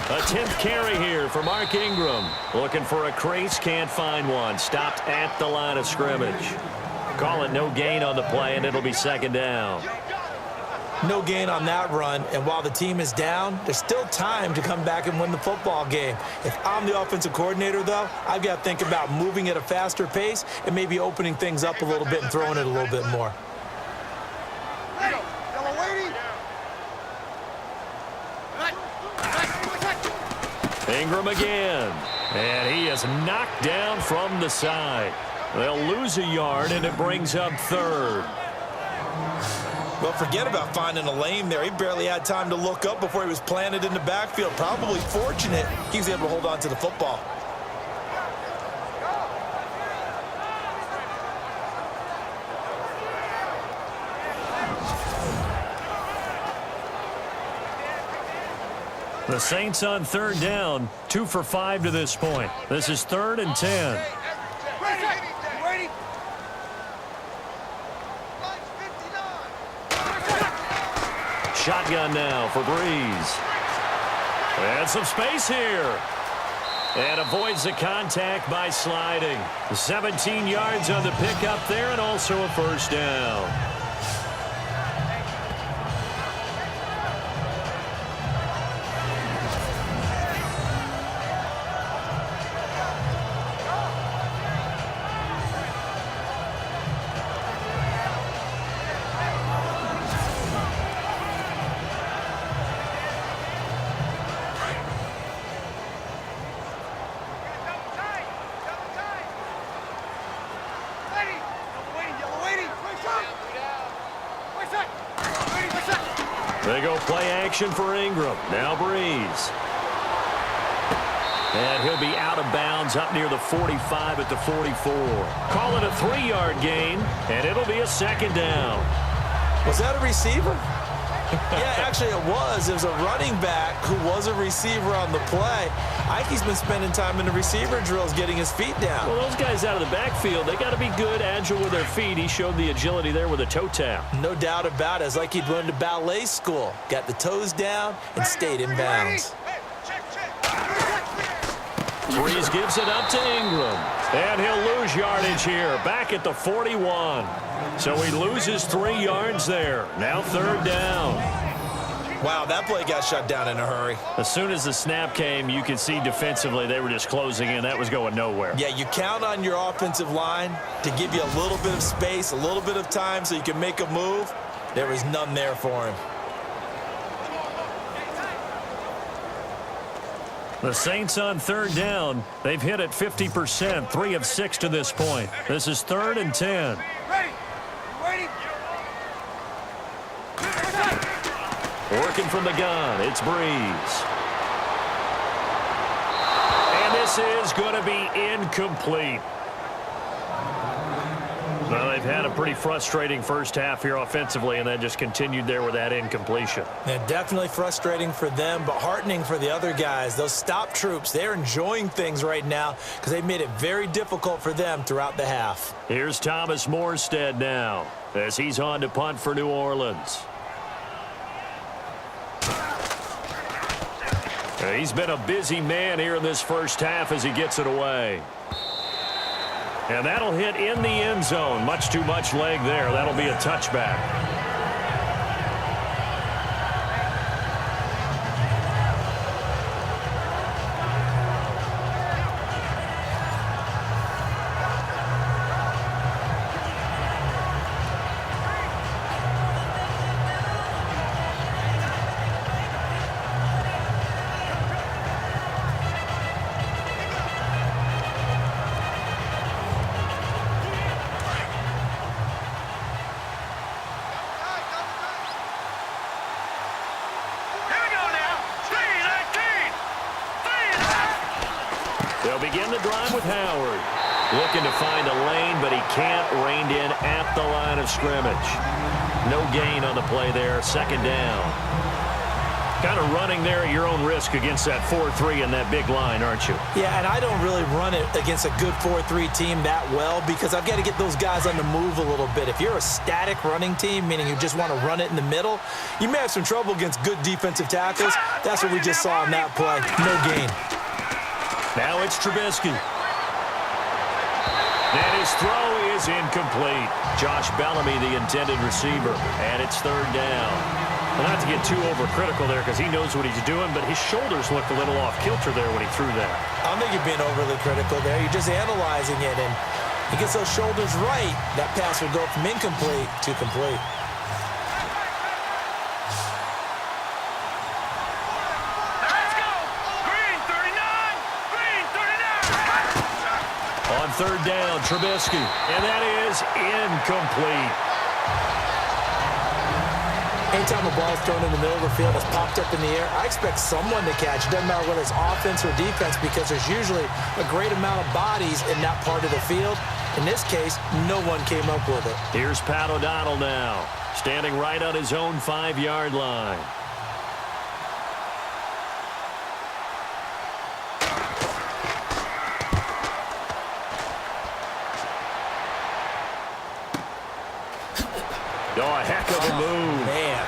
A 10th carry here for Mark Ingram. Looking for a crease, can't find one. Stopped at the line of scrimmage. Call it no gain on the play, and it'll be 2nd down. No gain on that run, and while the team is down, there's still time to come back and win the football game. If I'm the offensive coordinator, though, I've got to think about moving at a faster pace and maybe opening things up a little bit and throwing it a little bit more. Ingram again. And he is knocked down from the side. They'll lose a yard, and it brings up third. Well, forget about finding a lane there. He barely had time to look up before he was planted in the backfield. Probably fortunate he was able to hold on to the football. The Saints on third down, 2 for 5 to this point. This is 3rd and 10. Shotgun now for Breeze. And some space here. And avoids the contact by sliding. 17 yards on the pickup there, and also a first down. They go play action for Ingram. Now Breeze. And he'll be out of bounds up near the 45 at the 44. Call it a 3-yard gain, and it'll be a second down. Was that a receiver? Yeah, actually it was. It was a running back who was a receiver on the play. Ike's been spending time in the receiver drills getting his feet down. Well, those guys out of the backfield, they got to be good, agile with their feet. He showed the agility there with a toe tap. No doubt about it. It's like he'd run to ballet school. Got the toes down and stayed in bounds. Breeze gives it up to Ingram. And he'll lose yardage here, back at the 41. So he loses 3 yards there. Now 3rd down. Wow, that play got shut down in a hurry. As soon as the snap came, you could see defensively they were just closing in. That was going nowhere. Yeah, you count on your offensive line to give you a little bit of space, a little bit of time so you can make a move. There was none there for him. The Saints on 3rd down. They've hit it 50%, 3 of 6 to this point. This is 3rd and 10. Working from the gun, it's Breeze. And this is going to be incomplete. Well, they've had a pretty frustrating first half here offensively, and then just continued there with that incompletion. Yeah, definitely frustrating for them, but heartening for the other guys. Those stop troops, they're enjoying things right now because they've made it very difficult for them throughout the half. Here's Thomas Morstead now as he's on to punt for New Orleans. He's been a busy man here in this first half as he gets it away. And that'll hit in the end zone. Much too much leg there. That'll be a touchback. They'll begin the drive with Howard. Looking to find a lane, but he can't. Reined in at the line of scrimmage. No gain on the play there. 2nd down. Kind of running there at your own risk against that 4-3 and that big line, aren't you? Yeah, and I don't really run it against a good 4-3 team that well because I've got to get those guys on the move a little bit. If you're a static running team, meaning you just want to run it in the middle, you may have some trouble against good defensive tackles. That's what we just saw in that play. No gain. Now it's Trubisky. And his throw is incomplete. Josh Bellamy, the intended receiver. And it's 3rd down. Well, not to get too overcritical there because he knows what he's doing, but his shoulders looked a little off kilter there when he threw that. I don't think you're being overly critical there. You're just analyzing it, and he gets those shoulders right. That pass will go from incomplete to complete. Let's go! Green, 39! third down. Trubisky. And that is incomplete. Anytime a ball is thrown in the middle of the field, it's popped up in the air, I expect someone to catch. It doesn't matter whether it's offense or defense, because there's usually a great amount of bodies in that part of the field. In this case, no one came up with it. Here's Pat O'Donnell now, standing right on his own 5-yard line. Oh, a heck of a move. Man.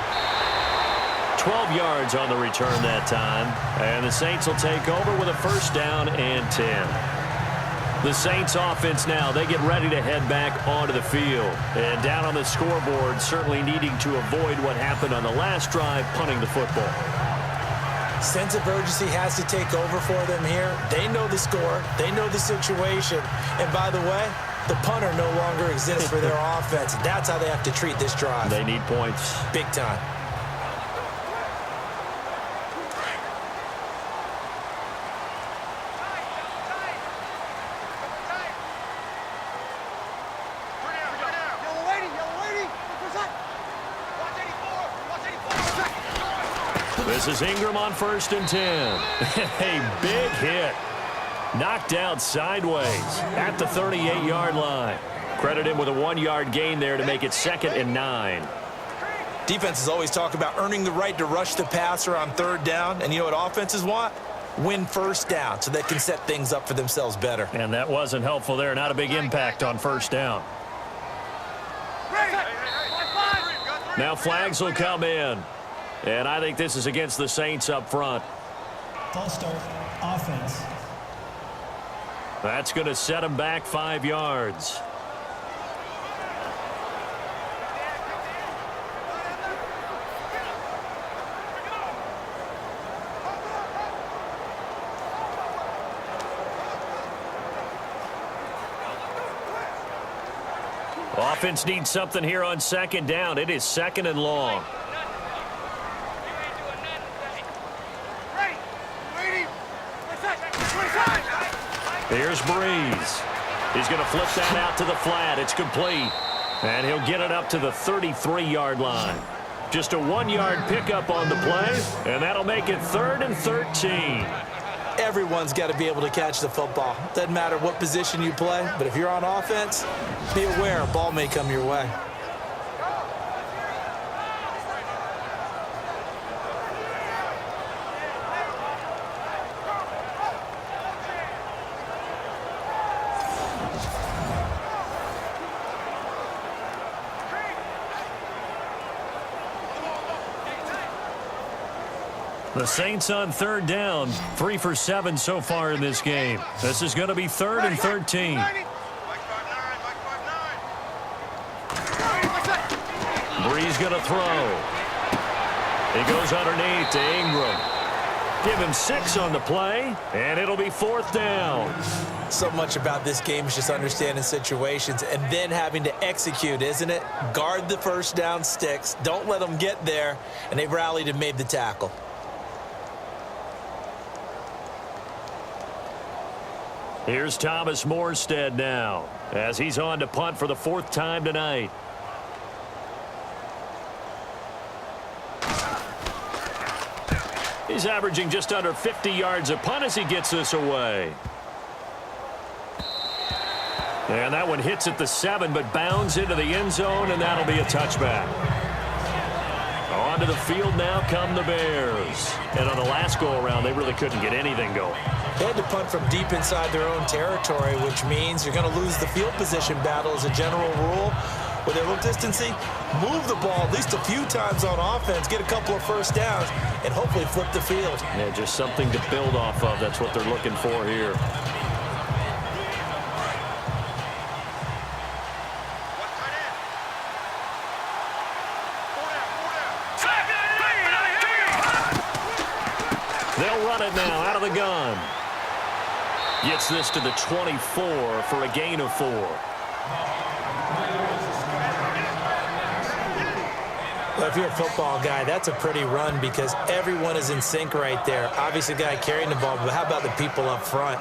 12 yards on the return that time. And the Saints will take over with a first down and 10. The Saints offense now, they get ready to head back onto the field. And down on the scoreboard, certainly needing to avoid what happened on the last drive, punting the football. Sense of urgency has to take over for them here. They know the score. They know the situation. And by the way, the punter no longer exists for their offense. That's how they have to treat this drive. They need points. Big time. This is Ingram on 1st and 10. A big hit. Knocked out sideways at the 38-yard line. Credit him with a 1-yard gain there to make it 2nd and 9. Defenses always talk about earning the right to rush the passer on 3rd down. And you know what offenses want? Win 1st down so they can set things up for themselves better. And that wasn't helpful there. Not a big impact on 1st down. Now flags will come in. And I think this is against the Saints up front. False start, offense. That's going to set them back 5 yards. Offense needs something here on 2nd down. It is 2nd and long. Here's Breeze. He's going to flip that out to the flat. It's complete. And he'll get it up to the 33-yard line. Just a 1-yard pickup on the play, and that'll make it 3rd and 13. Everyone's got to be able to catch the football. Doesn't matter what position you play, but if you're on offense, be aware a ball may come your way. The Saints on 3rd down, 3 for 7 so far in this game. This is going to be 3rd and 13. Breeze going to throw. He goes underneath to Ingram. Give him 6 on the play, and it'll be 4th down. So much about this game is just understanding situations and then having to execute, isn't it? Guard the 1st down sticks. Don't let them get there, and they rallied and made the tackle. Here's Thomas Morstead now, as he's on to punt for the 4th time tonight. He's averaging just under 50 yards a punt as he gets this away. And that one hits at the 7, but bounds into the end zone, and that'll be a touchback. Onto the field now come the Bears. And on the last go-around, they really couldn't get anything going. They had to punt from deep inside their own territory, which means you're going to lose the field position battle as a general rule. With their low distancing, move the ball at least a few times on offense, get a couple of 1st downs, and hopefully flip the field. Yeah, just something to build off of. That's what they're looking for here. They'll run it now out of the gun. Gets this to the 24 for a gain of 4. Well, if you're a football guy, that's a pretty run because everyone is in sync right there. Obviously, the guy carrying the ball, but how about the people up front?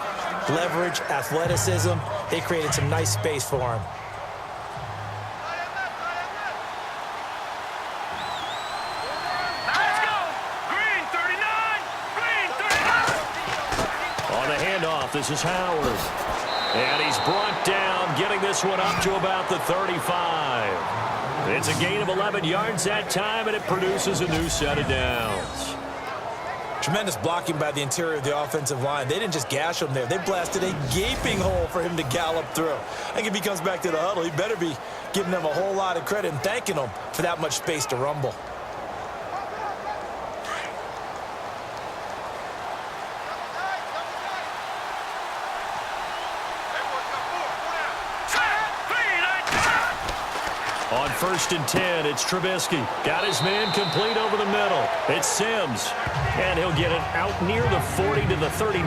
Leverage, athleticism, they created some nice space for him. Let's go! Green 39! Green 39! On the handoff, this is Howard. And he's brought down, getting this one up to about the 35. It's a gain of 11 yards that time, and it produces a new set of downs. Tremendous blocking by the interior of the offensive line. They didn't just gash him there. They blasted a gaping hole for him to gallop through. I think if he comes back to the huddle, he better be giving them a whole lot of credit and thanking them for that much space to rumble. On 1st and 10, it's Trubisky. Got his man complete over the middle. It's Sims. And he'll get it out near the 40 to the 39.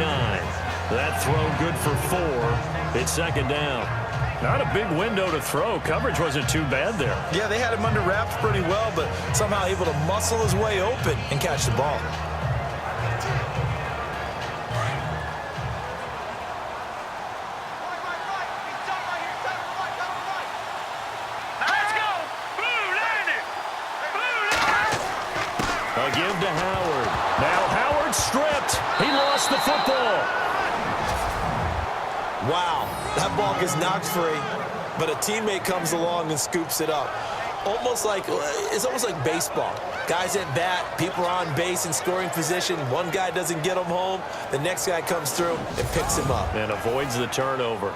That throw good for 4. It's 2nd down. Not a big window to throw. Coverage wasn't too bad there. Yeah, they had him under wraps pretty well, but somehow able to muscle his way open and catch the ball. A give to Howard. Now Howard stripped. He lost the football. Wow, that ball gets knocked free, but a teammate comes along and scoops it up. It's almost like baseball. Guys at bat, people are on base in scoring position. One guy doesn't get him home. The next guy comes through and picks him up. And avoids the turnover.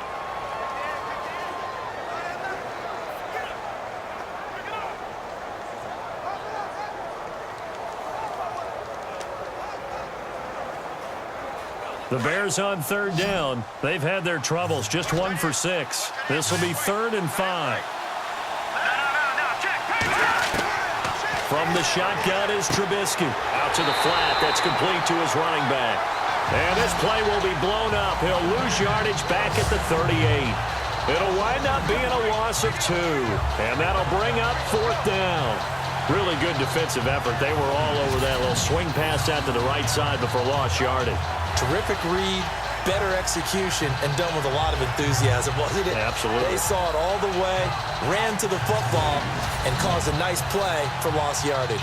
The Bears on 3rd down. They've had their troubles. Just 1 for 6. This will be 3rd and 5. From the shotgun is Trubisky. Out to the flat. That's complete to his running back. And this play will be blown up. He'll lose yardage back at the 38. It'll wind up being a loss of 2. And that'll bring up 4th down. Really good defensive effort. They were all over that little swing pass out to the right side before lost yardage. Terrific read, better execution, and done with a lot of enthusiasm, wasn't it? Absolutely. They saw it all the way, ran to the football, and caused a nice play for lost yardage.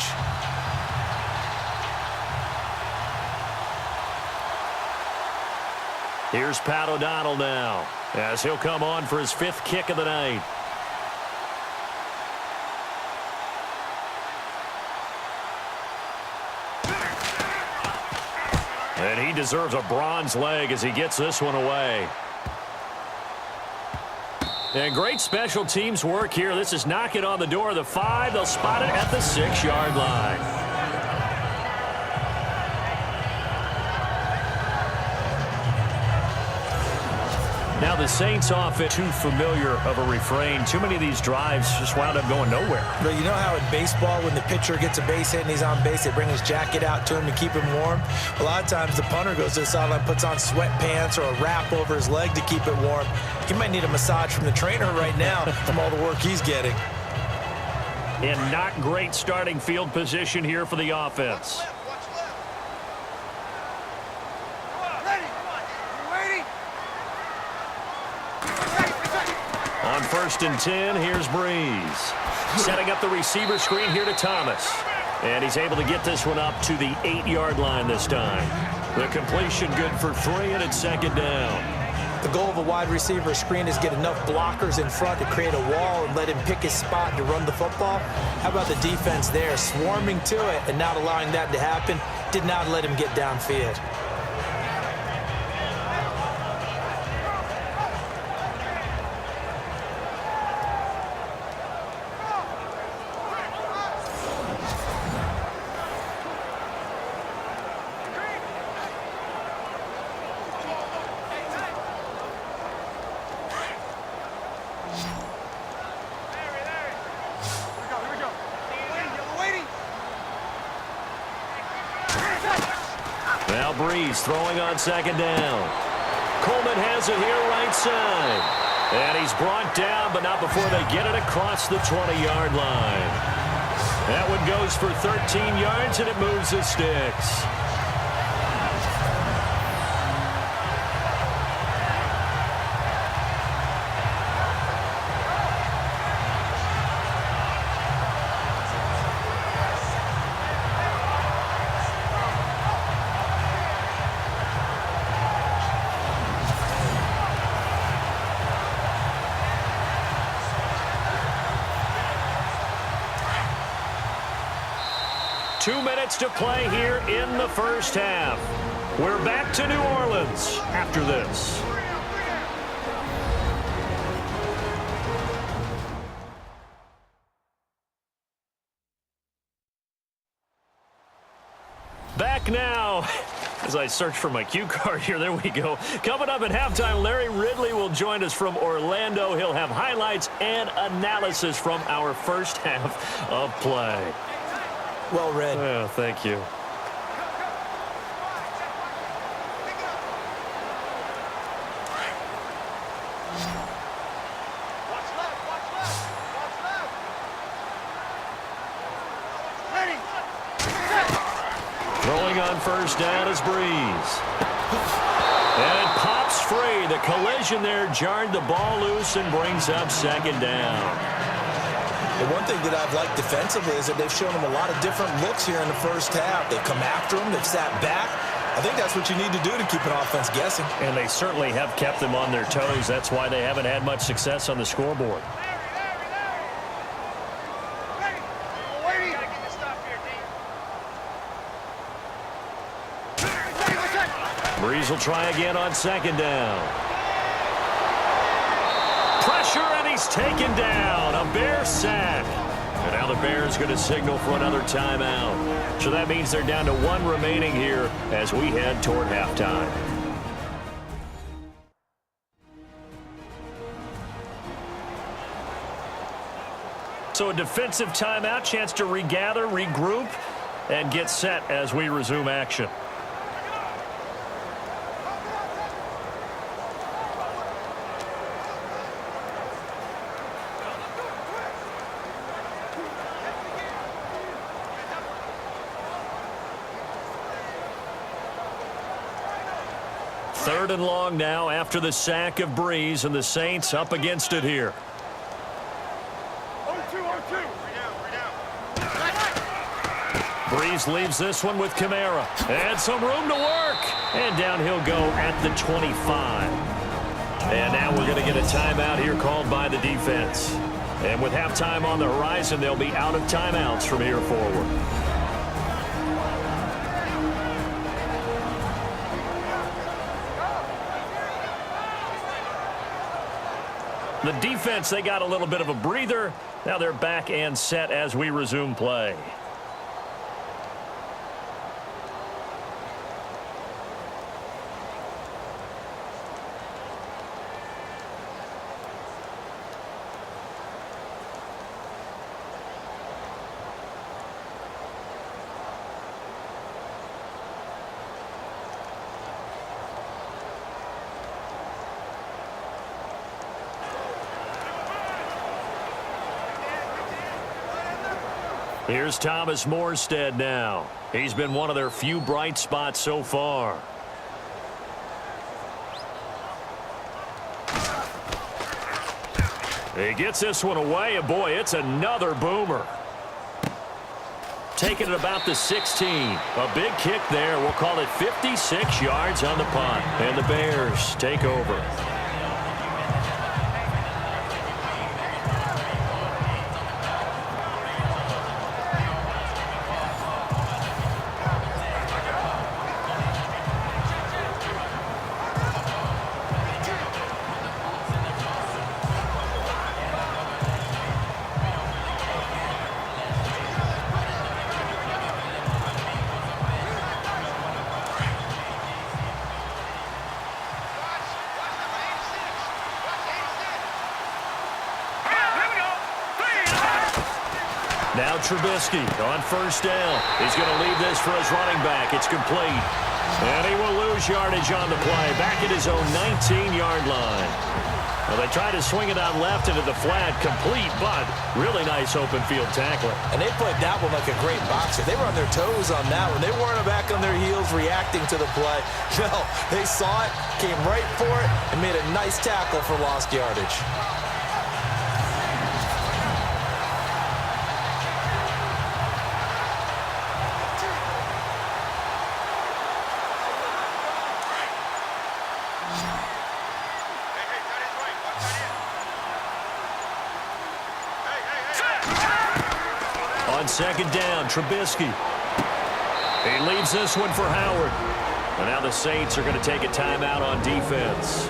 Here's Pat O'Donnell now, as he'll come on for his 5th kick of the night. And he deserves a bronze leg as he gets this one away. And great special teams work here. This is knock it on the door of the 5. They'll spot it at the 6-yard line. Now the Saints offense, too familiar of a refrain. Too many of these drives just wound up going nowhere. But you know how in baseball, when the pitcher gets a base hit and he's on base, they bring his jacket out to him to keep him warm? A lot of times the punter goes to the sideline, puts on sweatpants or a wrap over his leg to keep it warm. He might need a massage from the trainer right now from all the work he's getting. And not great starting field position here for the offense. On 1st and 10, here's Breeze. Setting up the receiver screen here to Thomas. And he's able to get this one up to the 8-yard line this time. The completion good for 3, and it's 2nd down. The goal of a wide receiver screen is get enough blockers in front to create a wall and let him pick his spot to run the football. How about the defense there, swarming to it and not allowing that to happen? Did not let him get downfield. Now Breeze throwing on 2nd down. Coleman has it here right side. And he's brought down, but not before they get it across the 20-yard line. That one goes for 13 yards, and it moves the sticks. 2 minutes to play here in the first half. We're back to New Orleans after this. Back now. As I search for my cue card here, there we go. Coming up at halftime, Larry Ridley will join us from Orlando. He'll have highlights and analysis from our first half of play. Well read. Oh, thank you. Throwing on first down is Breeze. And it pops free. The collision there jarred the ball loose and brings up second down. The one thing that I've liked defensively is that they've shown them a lot of different looks here in the first half. They've come after them. They've sat back. I think that's what you need to do to keep an offense guessing. And they certainly have kept them on their toes. That's why they haven't had much success on the scoreboard. Breeze will try again on second down. Pressure, and he's taken down. A Bear sack. And now the Bears going to signal for another timeout. So that means they're down to 1 remaining here as we head toward halftime. So a defensive timeout, chance to regather, regroup, and get set as we resume action. Third and long now after the sack of Breeze, and the Saints up against it here. 0-2. Breeze leaves this one with Kamara. And some room to work. And down he'll go at the 25. And now we're going to get a timeout here called by the defense. And with halftime on the horizon, they'll be out of timeouts from here forward. The defense, they got a little bit of a breather. Now they're back and set as we resume play. Here's Thomas Morstead now. He's been one of their few bright spots so far. He gets this one away, and boy, it's another boomer. Taking it about the 16. A big kick there. We'll call it 56 yards on the punt. And the Bears take over. Now Trubisky on first down. He's going to leave this for his running back. It's complete. And he will lose yardage on the play. Back at his own 19-yard line. Well, they tried to swing it out left into the flat. Complete, but really nice open field tackling. And they played that one like a great boxer. They were on their toes on that one. They weren't back on their heels reacting to the play. No, they saw it, came right for it, and made a nice tackle for lost yardage. On second down, Trubisky. He leaves this one for Howard. And now the Saints are going to take a timeout on defense.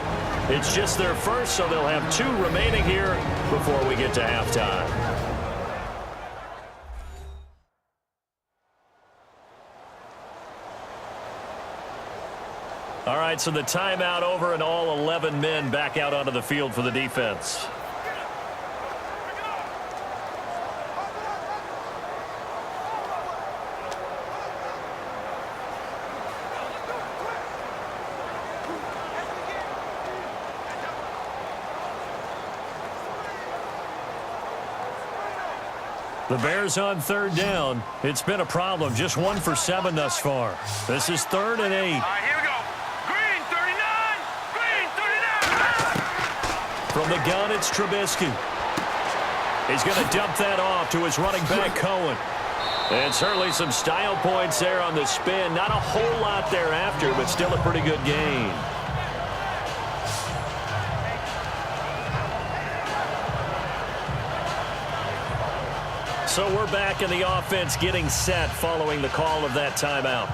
It's just their first, so they'll have 2 remaining here before we get to halftime. All right, so the timeout over and all 11 men back out onto the field for the defense. The Bears on 3rd down. It's been a problem. Just 1 for 7 thus far. This is 3rd and 8. All right, here we go. Green 39. Green 39. From the gun, it's Trubisky. He's going to dump that off to his running back, Cohen. And certainly some style points there on the spin. Not a whole lot thereafter, but still a pretty good gain. So we're back in the offense getting set following the call of that timeout.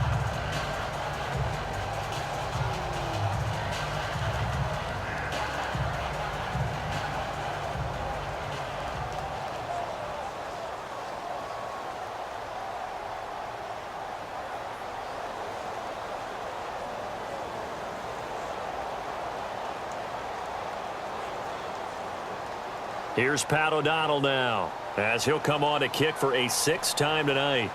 Here's Pat O'Donnell now, as he'll come on to kick for a 6th time tonight.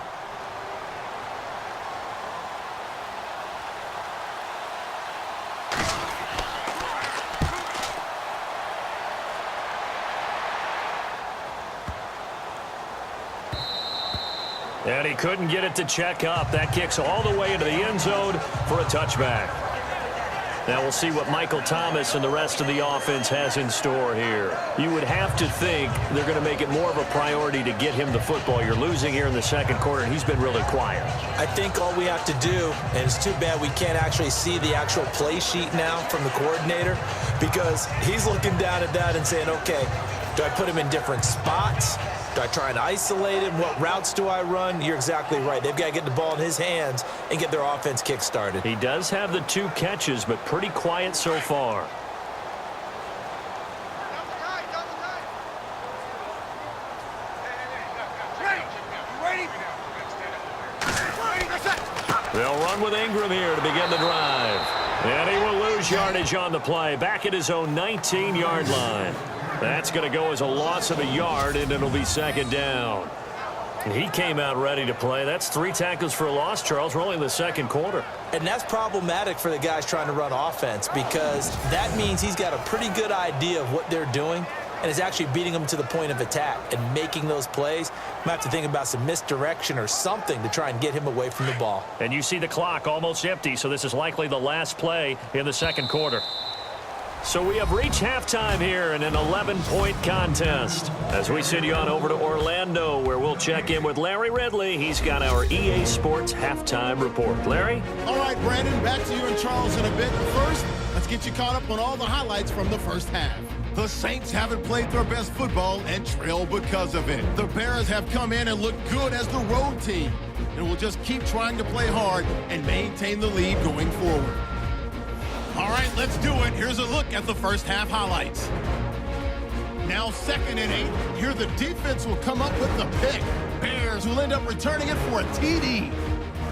And he couldn't get it to check up. That kicks all the way into the end zone for a touchback. Now we'll see what Michael Thomas and the rest of the offense has in store here. You would have to think they're going to make it more of a priority to get him the football. You're losing here in the 2nd quarter, and he's been really quiet. I think all we have to do, and it's too bad we can't actually see the actual play sheet now from the coordinator, because he's looking down at that and saying, okay, do I put him in different spots? Do I try and isolate him? What routes do I run? You're exactly right. They've got to get the ball in his hands and get their offense kick-started. He does have the 2 catches, but pretty quiet so far. They'll run with Ingram here to begin the drive. And he will lose yardage on the play, back at his own 19-yard line. That's going to go as a loss of a yard, and it'll be 2nd down. He came out ready to play. That's 3 tackles for a loss, Charles. We're only in the 2nd quarter. And that's problematic for the guys trying to run offense, because that means he's got a pretty good idea of what they're doing and is actually beating them to the point of attack and making those plays. Might have to think about some misdirection or something to try and get him away from the ball. And you see the clock almost empty, so this is likely the last play in the 2nd quarter. So we have reached halftime here in an 11-point contest. As we send you on over to Orlando, where we'll check in with Larry Ridley. He's got our EA Sports halftime report. Larry? All right, Brandon, back to you and Charles in a bit. But first, let's get you caught up on all the highlights from the first half. The Saints haven't played their best football and trail because of it. The Bears have come in and looked good as the road team, and will just keep trying to play hard and maintain the lead going forward. All right, let's do it. Here's a look at the first half highlights. Now 2nd and 8. Here the defense will come up with the pick. Bears will end up returning it for a TD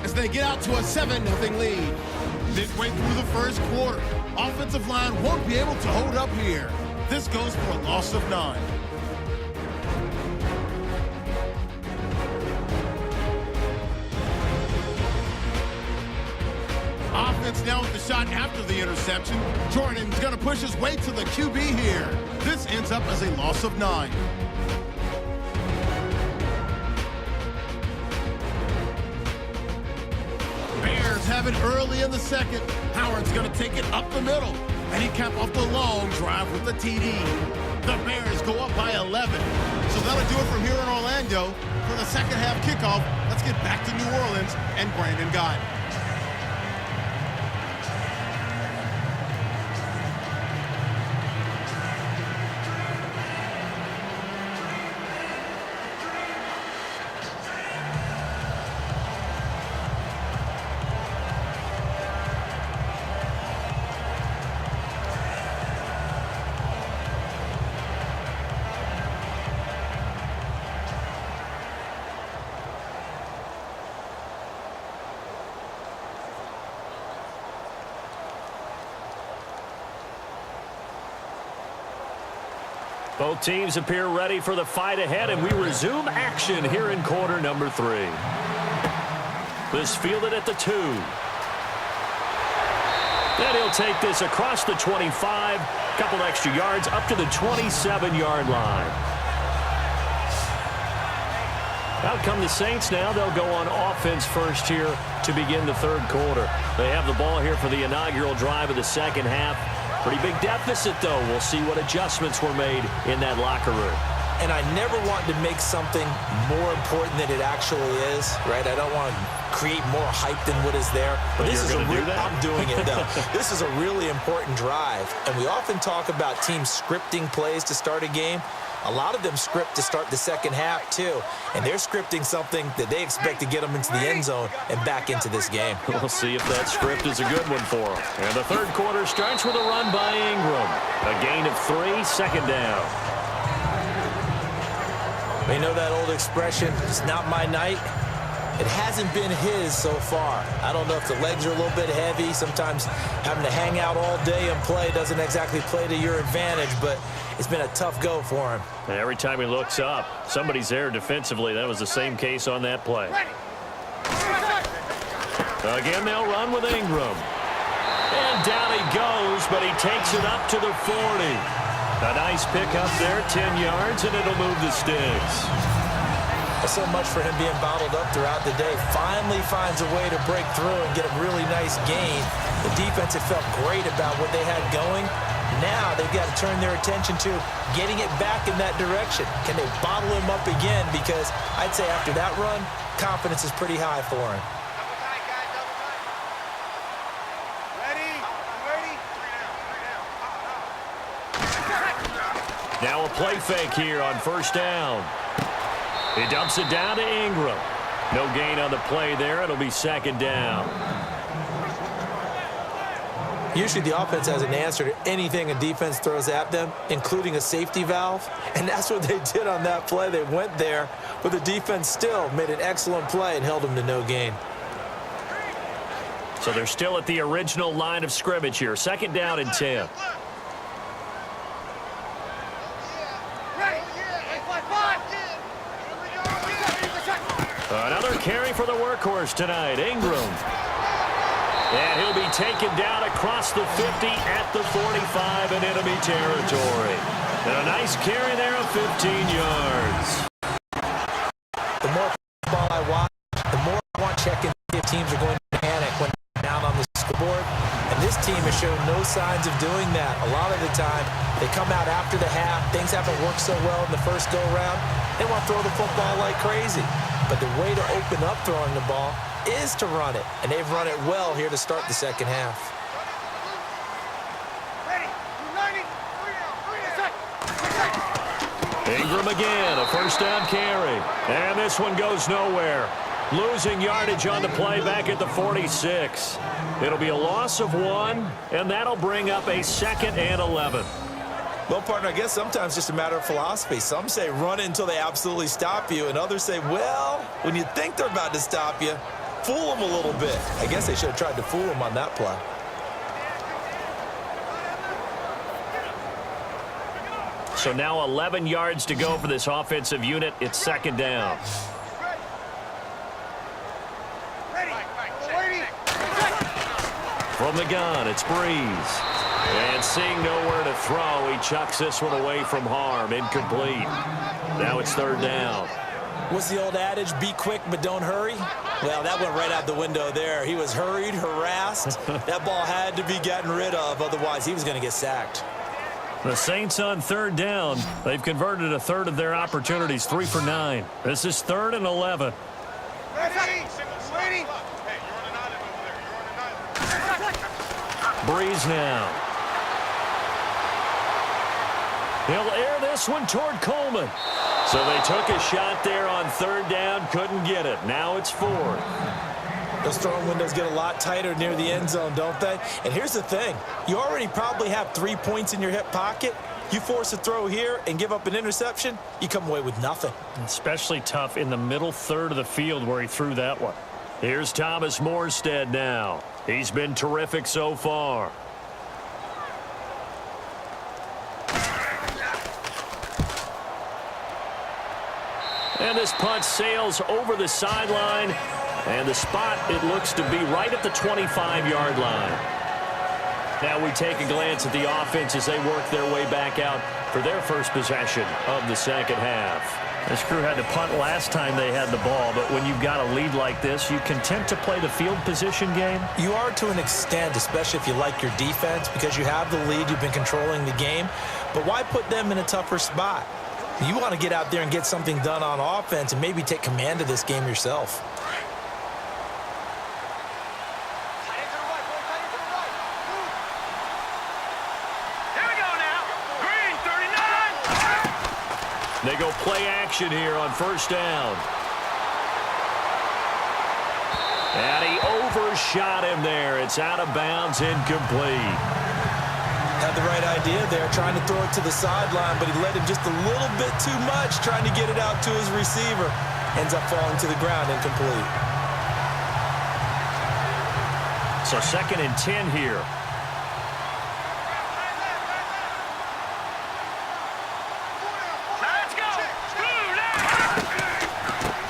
as they get out to a 7-0 lead. Midway through the first quarter, offensive line won't be able to hold up here. This goes for a loss of 9. Offense now with the shot after the interception. Jordan's going to push his way to the QB here. This ends up as a loss of 9. Bears have it early in the 2nd. Howard's going to take it up the middle, and he capped off the long drive with the TD. The Bears go up by 11. So that'll do it from here in Orlando. For the 2nd half kickoff, let's get back to New Orleans and Brandon Gott. Both teams appear ready for the fight ahead, and we resume action here in quarter number 3. This fielded at the 2. And he'll take this across the 25, couple extra yards up to the 27-yard line. Out come the Saints now. They'll go on offense first here to begin the third quarter. They have the ball here for the inaugural drive of the second half. Pretty big deficit, though. We'll see what adjustments were made in that locker room. And I never want to make something more important than it actually is, right? I don't want to create more hype than what is there. But this is do that? I'm doing it, though. This is a really important drive. And we often talk about teams scripting plays to start a game. A lot of them script to start the second half, too. And they're scripting something that they expect to get them into the end zone and back into this game. We'll see if that script is a good one for them. And the third quarter starts with a run by Ingram. A gain of 3, second down. You know that old expression, it's not my night? It hasn't been his so far. I don't know if the legs are a little bit heavy. Sometimes having to hang out all day and play doesn't exactly play to your advantage, but it's been a tough go for him. And every time he looks up, somebody's there defensively. That was the same case on that play. Again, they'll run with Ingram. And down he goes, but he takes it up to the 40. A nice pickup there, 10 yards, and it'll move the sticks. So much for him being bottled up throughout the day. Finally finds a way to break through and get a really nice gain. The defense had felt great about what they had going. Now they've got to turn their attention to getting it back in that direction. Can they bottle him up again? Because I'd say after that run, confidence is pretty high for him. Now a play fake here on first down. He dumps it down to Ingram. No gain on the play there. It'll be second down. Usually the offense has an answer to anything a defense throws at them, including a safety valve. And that's what they did on that play. They went there, but the defense still made an excellent play and held them to no gain. So they're still at the original line of scrimmage here. Second down and 10. Another carry for the workhorse tonight, Ingram. And he'll be taken down across the 50 at the 45 in enemy territory. And a nice carry there of 15 yards. The more football I watch, the more I want to check in if teams are going to panic when they're down on the scoreboard. And this team has shown no signs of doing that. A lot of the time, they come out after the half. Things haven't worked so well in the first go-round. They want to throw the football like crazy. But the way to open up throwing the ball is to run it. And they've run it well here to start the second half. Ingram again, a first down carry. And this one goes nowhere. Losing yardage on the play back at the 46. It'll be a loss of 1, and that'll bring up a second and 11. Well, partner, I guess sometimes it's just a matter of philosophy. Some say run it until they absolutely stop you, and others say, well, when you think they're about to stop you, fool them a little bit. I guess they should have tried to fool them on that play. So now 11 yards to go for this offensive unit. It's second down. From the gun, it's Breeze. And seeing nowhere to throw, he chucks this one away from harm. Incomplete. Now it's third down. What's the old adage? Be quick, but don't hurry? Well, that went right out the window there. He was hurried, harassed. That ball had to be gotten rid of. Otherwise, he was going to get sacked. The Saints on third down. They've converted a third of their opportunities, 3 for 9. This is third and 11. Breeze now. He'll air this one toward Coleman. So they took a shot there on third down, couldn't get it. Now it's fourth. Those throwing windows get a lot tighter near the end zone, don't they? And here's the thing. You already probably have 3 points in your hip pocket. You force a throw here and give up an interception, you come away with nothing. Especially tough in the middle third of the field where he threw that one. Here's Thomas Morstead now. He's been terrific so far. this punt sails over the sideline, and the spot, it looks to be right at the 25-yard line. Now we take a glance at the offense as they work their way back out for their first possession of the second half. This crew had to punt last time they had the ball, but when you've got a lead like this, you content to play the field position game? You are to an extent, especially if you like your defense, because you have the lead, you've been controlling the game. But why put them in a tougher spot? You want to get out there and get something done on offense and maybe take command of this game yourself. They go play action here on first down. And he overshot him there. It's out of bounds, incomplete. Had the right idea there, trying to throw it to the sideline, but he let him just a little bit too much, trying to get it out to his receiver. Ends up falling to the ground, incomplete. So 2nd and 10 here.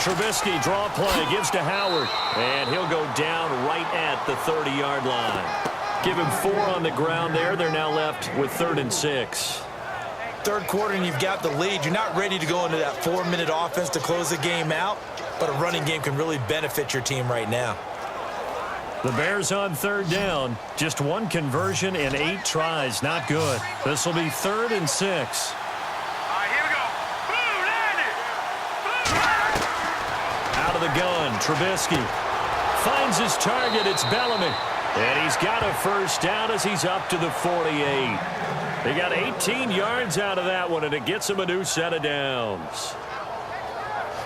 Trubisky, draw play, gives to Howard, and he'll go down right at the 30-yard line. Give him 4 on the ground there. They're now left with 3rd and 6. Third quarter, and you've got the lead. You're not ready to go into that 4-minute offense to close the game out, but a running game can really benefit your team right now. The Bears on 3rd down. Just 1 conversion in 8 tries. Not good. This will be 3rd and 6. Out of the gun, Trubisky finds his target. It's Bellamy. And he's got a first down as he's up to the 48. They got 18 yards out of that one, and it gets him a new set of downs.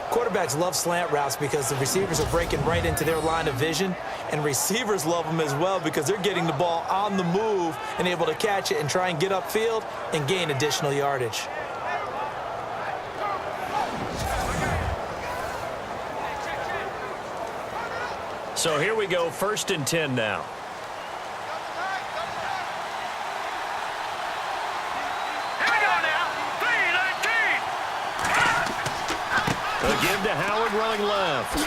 Quarterbacks love slant routes because the receivers are breaking right into their line of vision, and receivers love them as well because they're getting the ball on the move and able to catch it and try and get upfield and gain additional yardage. So here we go, 1st and 10 now. A give to Howard running left.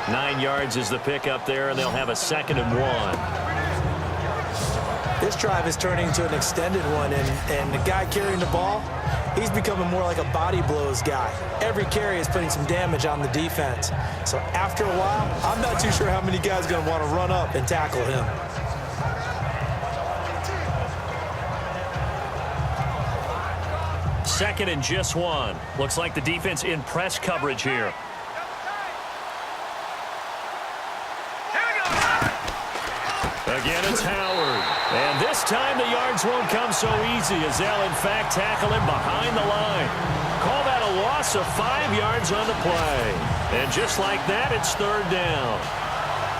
9 yards is the pickup there, and they'll have a 2nd and 1. This drive is turning into an extended one, and the guy carrying the ball, he's becoming more like a body blows guy. Every carry is putting some damage on the defense. So after a while, I'm not too sure how many guys are going to want to run up and tackle him. Second and just 1. Looks like the defense in press coverage here. Again, it's Howard. And this time the yards won't come so easy as they'll, in fact, tackle him behind the line. Call that a loss of 5 yards on the play. And just like that, it's 3rd down.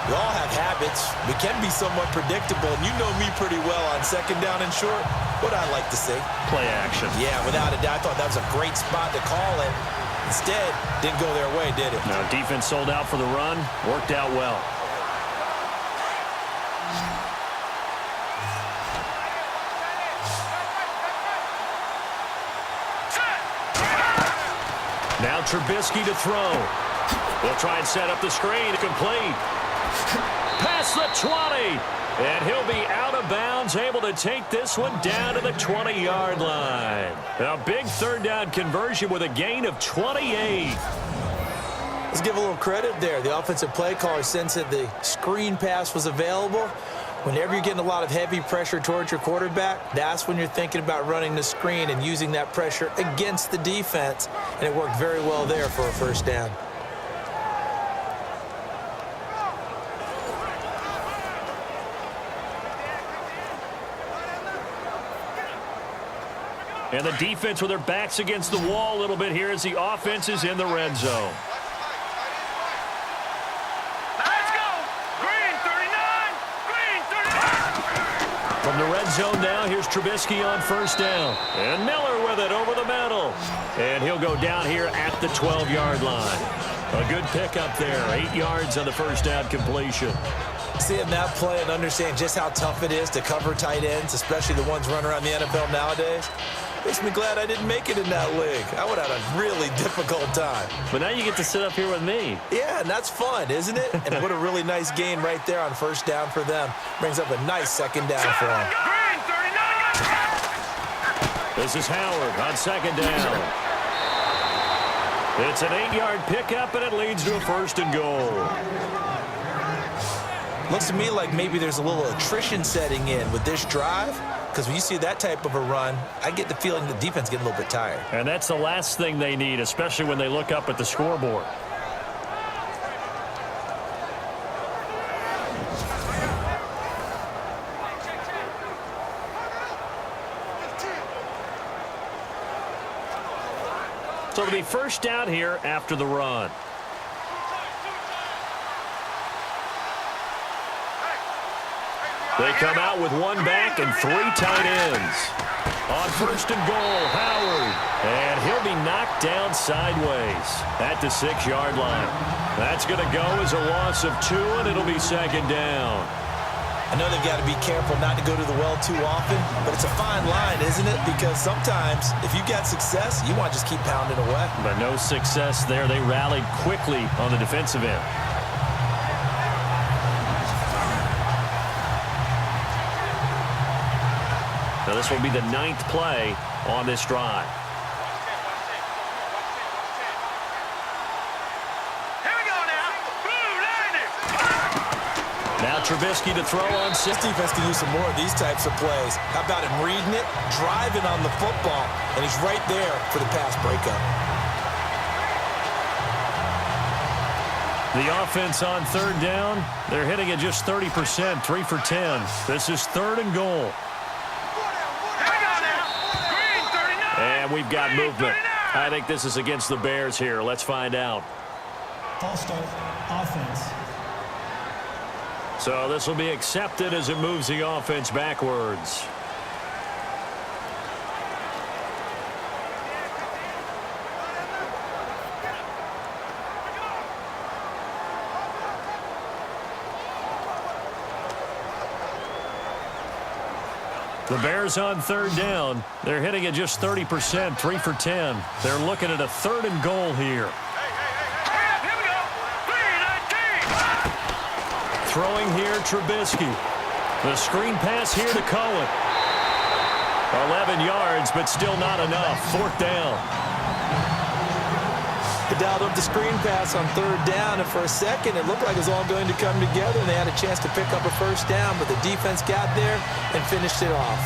We all have habits. We can be somewhat predictable, and you know me pretty well on 2nd down and short. What I like to say. Play action. Yeah, without a doubt. I thought that was a great spot to call it. Instead, didn't go their way, did it? Now, defense sold out for the run. Worked out well. Now Trubisky to throw. They'll try and set up the screen. Complete. Past the 20. And he'll be out of bounds, able to take this one down to the 20-yard line. A big 3rd down conversion with a gain of 28. Let's give a little credit there. The offensive play caller sensed that the screen pass was available. Whenever you're getting a lot of heavy pressure towards your quarterback, that's when you're thinking about running the screen and using that pressure against the defense. And it worked very well there for a first down. And the defense with their backs against the wall a little bit here as the offense is in the red zone. From the red zone now, here's Trubisky on first down. And Miller with it over the middle. And he'll go down here at the 12-yard line. A good pickup there, 8 yards on the first down completion. Seeing that play and understand just how tough it is to cover tight ends, especially the ones running around the NFL nowadays. Makes me glad I didn't make it in that league. I would have had a really difficult time. But now you get to sit up here with me. Yeah, and that's fun, isn't it? And what a really nice gain right there on first down for them. Brings up a nice second down for them. Green, 39. This is Howard on second down. It's an 8-yard pickup, and it leads to a first and goal. Looks to me like maybe there's a little attrition setting in with this drive, because when you see that type of a run, I get the feeling the defense getting a little bit tired. And that's the last thing they need, especially when they look up at the scoreboard. So it'll be first down here after the run. They come out with one back and 3 tight ends. On first and goal, Howard. And he'll be knocked down sideways at the 6-yard line. That's going to go as a loss of 2, and it'll be second down. I know they've got to be careful not to go to the well too often, but it's a fine line, isn't it? Because sometimes if you got success, you want to just keep pounding away. But no success there. They rallied quickly on the defensive end. Now this will be the 9th play on this drive. Here we go now. Blue line it. Now Trubisky to throw on This 6. defense can use some more of these types of plays. How about him reading it, driving on the football, and he's right there for the pass breakup. The offense on third down, they're hitting it just 30%, 3 for 10. This is third and goal. Here we go now. Green, 39. And we've got Green, movement. 39. I think this is against the Bears here. Let's find out. False start, offense. So this will be accepted as it moves the offense backwards. The Bears on third down. They're hitting it just 30%, 3 for 10. They're looking at a third and goal here. Here we go. Green, 19. Throwing here, Trubisky. The screen pass here to Cohen. 11 yards, but still not enough. Fourth down. They dialed up the screen pass on third down, and for a second it looked like it was all going to come together, and they had a chance to pick up a first down, but the defense got there and finished it off.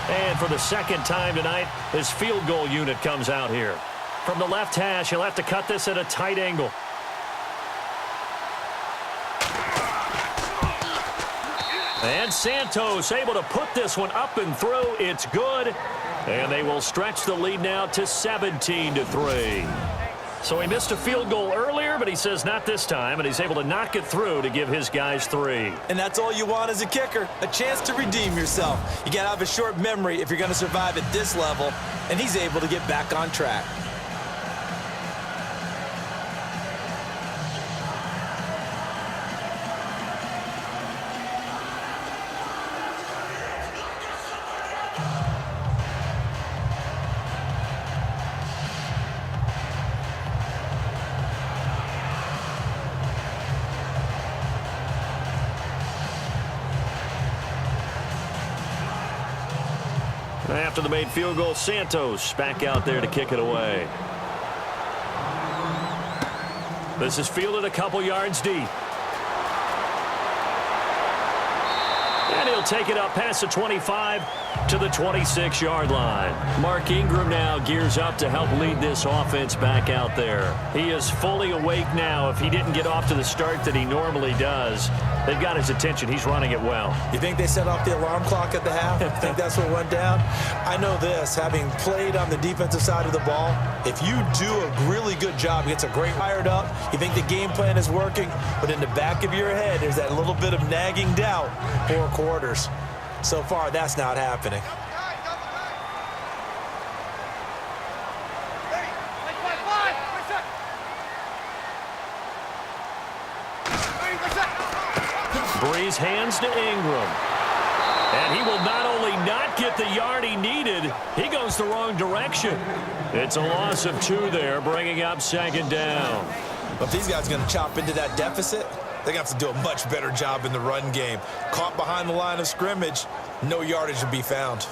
And for the second time tonight, his field goal unit comes out here. From the left hash, he'll have to cut this at a tight angle. And Santos able to put this one up and through. It's good. And they will stretch the lead now to 17-3. So he missed a field goal earlier, but he says not this time, and he's able to knock it through to give his guys 3. And that's all you want as a kicker, a chance to redeem yourself. You got to have a short memory if you're going to survive at this level, and he's able to get back on track. After the made field goal, Santos back out there to kick it away. This is fielded a couple yards deep. And he'll take it up past the 25 to the 26-yard line. Mark Ingram now gears up to help lead this offense back out there. He is fully awake now. If he didn't get off to the start that he normally does, they've got his attention. He's running it well. You think they set off the alarm clock at the half? You think that's what went down? I know this, having played on the defensive side of the ball, if you do a really good job, it's a great fired up, you think the game plan is working, but in the back of your head, there's that little bit of nagging doubt. 4 quarters. So far, that's not happening. Breeze hands to Ingram. And he will not only not get the yard he needed, he goes the wrong direction. It's a loss of 2 there, bringing up second down. If these guys are going to chop into that deficit, they're going to have to do a much better job in the run game. Caught behind the line of scrimmage, no yardage to be found.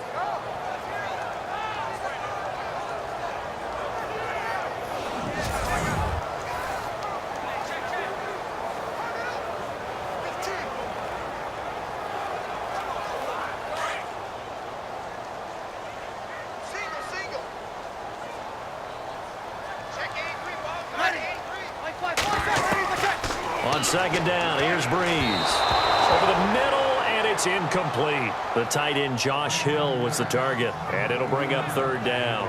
On second down, here's Breeze. Over the middle, and it's incomplete. The tight end, Josh Hill, was the target, and it'll bring up third down.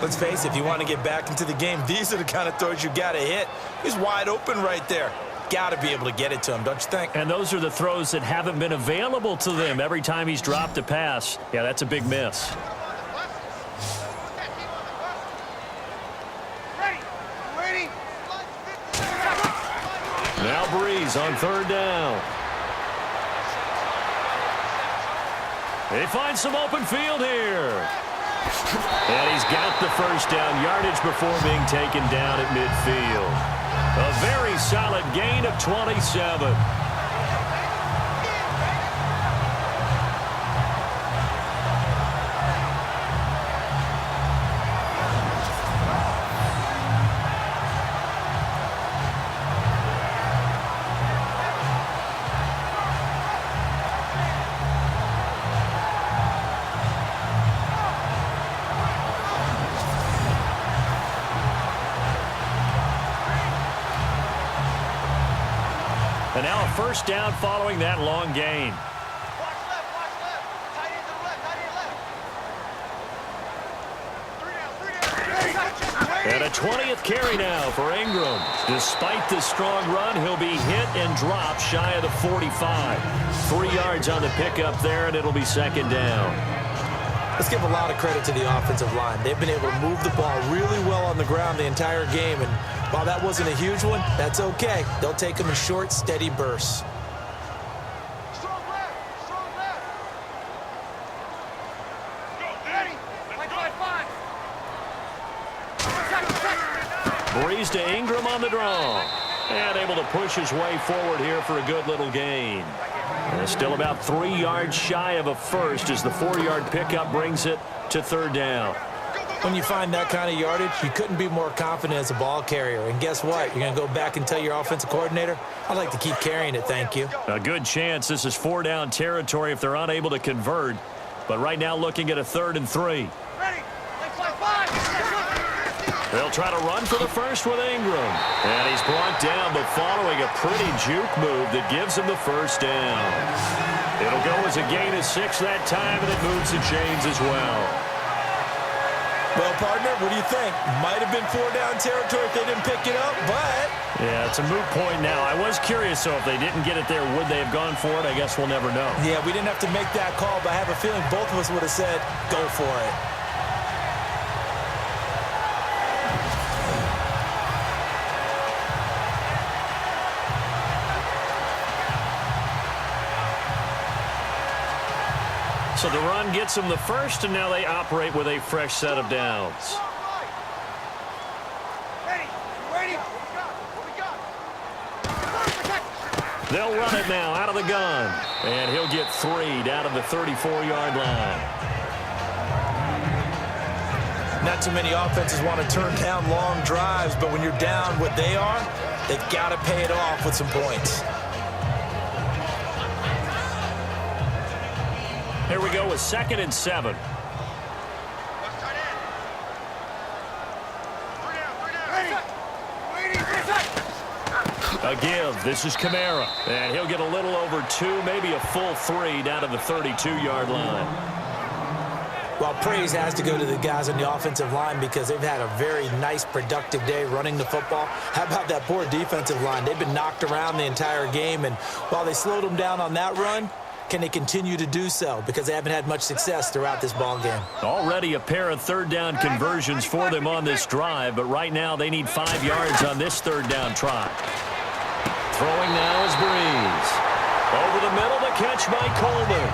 Let's face it, if you want to get back into the game, these are the kind of throws you got to hit. He's wide open right there. Got to be able to get it to him, don't you think? And those are the throws that haven't been available to them every time he's dropped a pass. Yeah, that's a big miss. Now Breeze on third down. They find some open field here. And he's got the first down yardage before being taken down at midfield. A very solid gain of 27. And now a first down following that long gain. And a 20th carry now for Ingram. Despite the strong run, he'll be hit and dropped shy of the 45. 3 yards on the pickup there, and it'll be second down. Let's give a lot of credit to the offensive line. They've been able to move the ball really well on the ground the entire game, and while that wasn't a huge one, that's okay. They'll take them in short, steady bursts. Breeze to Ingram on the draw. And able to push his way forward here for a good little gain. And still about 3 yards shy of a first as the 4-yard pickup brings it to third down. When you find that kind of yardage, you couldn't be more confident as a ball carrier. And guess what? You're going to go back and tell your offensive coordinator, I'd like to keep carrying it, thank you. A good chance this is 4-down territory if they're unable to convert. But right now looking at a 3rd and 3. They'll try to run for the first with Ingram. And he's brought down, but following a pretty juke move that gives him the first down. It'll go as a gain of 6 that time, and it moves the chains as well. Well, partner, what do you think? Might have been 4-down territory if they didn't pick it up, but... Yeah, it's a moot point now. I was curious, so if they didn't get it there, would they have gone for it? I guess we'll never know. Yeah, we didn't have to make that call, but I have a feeling both of us would have said, go for it. So the run gets them the first, and now they operate with a fresh set of downs. They'll run it now out of the gun. And he'll get 3 down to the 34-yard line. Not too many offenses want to turn down long drives, but when you're down what they are, they've got to pay it off with some points. Here we go with 2nd and 7. A give. This is Kamara. And he'll get a little over 2, maybe a full 3 down to the 32-yard line. Well, praise has to go to the guys on the offensive line because they've had a very nice, productive day running the football. How about that poor defensive line? They've been knocked around the entire game, and while they slowed them down on that run, can they continue to do so? Because they haven't had much success throughout this ball game. Already a pair of 3rd down conversions for them on this drive, but right now they need 5 yards on this 3rd down try. Throwing now is Breeze. Over the middle, the catch by Coleman.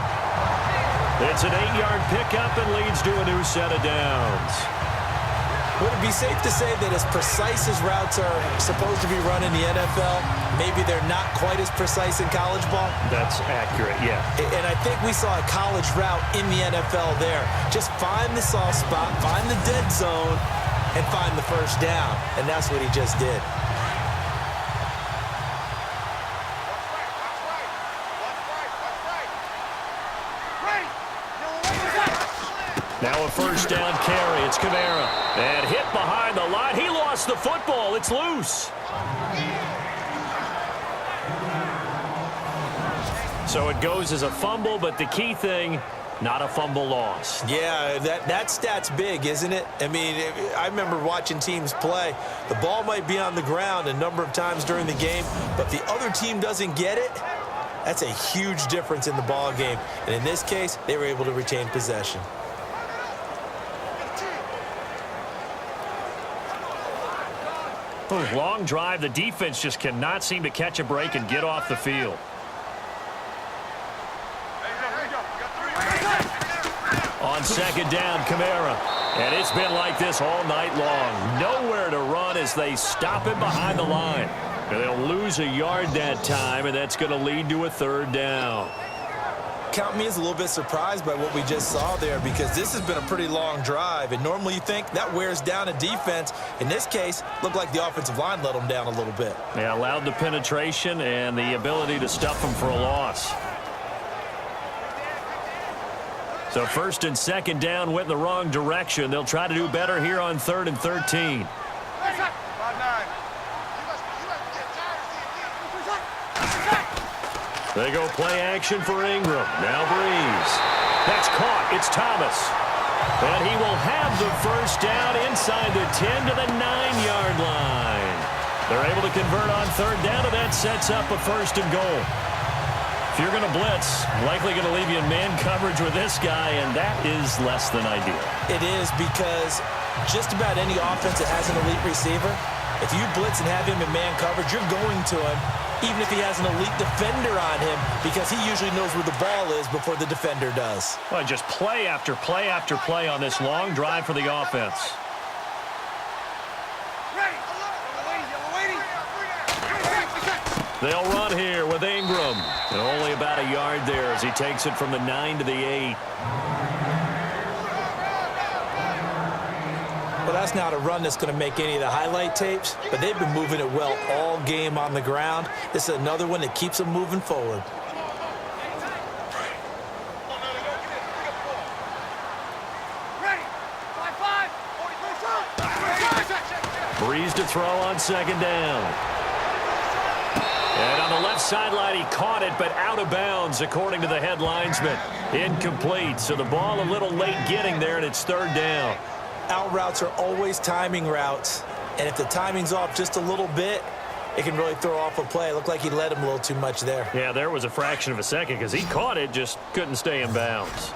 It's an 8-yard pickup and leads to a new set of downs. Would it be safe to say that as precise as routes are supposed to be run in the NFL, maybe they're not quite as precise in college ball? That's accurate, yeah. And I think we saw a college route in the NFL there. Just find the soft spot, find the dead zone, and find the first down. And that's what he just did. Now a first down carry. It's Kamara. And hit behind the line. He lost the football. It's loose. So it goes as a fumble, but the key thing, not a fumble loss. Yeah, that stat's big, isn't it? I mean, I remember watching teams play. The ball might be on the ground a number of times during the game, but the other team doesn't get it. That's a huge difference in the ball game. And in this case, they were able to retain possession. Long drive. The defense just cannot seem to catch a break and get off the field. On second down, Kamara. And it's been like this all night long. Nowhere to run as they stop him behind the line. And they'll lose a yard that time, and that's going to lead to a third down. Count me as a little bit surprised by what we just saw there, because this has been a pretty long drive, and normally you think that wears down a defense. In this case, looked like the offensive line let them down a little bit. They allowed the penetration and the ability to stuff them for a loss. So first and second down went in the wrong direction. They'll try to do better here on 3rd and 13. They go play action for Ingram. Now Breeze. That's caught. It's Thomas. And he will have the first down inside the 10 to the 9-yard line. They're able to convert on third down, and that sets up a first and goal. If you're going to blitz, likely going to leave you in man coverage with this guy, and that is less than ideal. It is, because just about any offense that has an elite receiver, if you blitz and have him in man coverage, you're going to him, even if he has an elite defender on him, because he usually knows where the ball is before the defender does. Well, just play after play after play on this long drive for the offense. They'll run here with Ingram. And only about a yard there as he takes it from the 9 to the 8. Well, that's not a run that's going to make any of the highlight tapes, but they've been moving it well all game on the ground. This is another one that keeps them moving forward. Breeze to throw on second down. And on the left sideline, he caught it, but out of bounds, according to the head linesman. Incomplete, so the ball a little late getting there, and it's third down. Out routes are always timing routes, and if the timing's off just a little bit, it can really throw off a play. It looked like he led him a little too much there. Yeah, there was a fraction of a second because he caught it, just couldn't stay in bounds.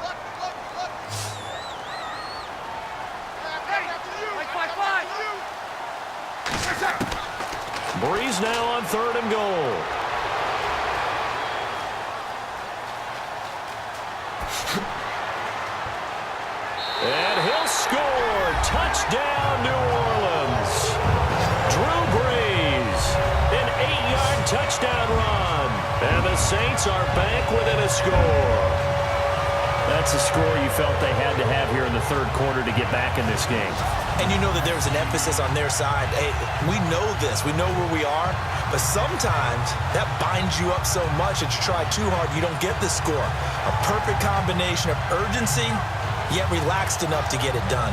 Breeze now on third and goal. And he'll score. Touchdown, New Orleans. Drew Brees, an 8-yard touchdown run. And the Saints are back within a score. That's a score you felt they had to have here in the third quarter to get back in this game. And you know that there's an emphasis on their side. Hey, we know this. We know where we are. But sometimes that binds you up so much that you try too hard, you don't get the score. A perfect combination of urgency, yet relaxed enough to get it done.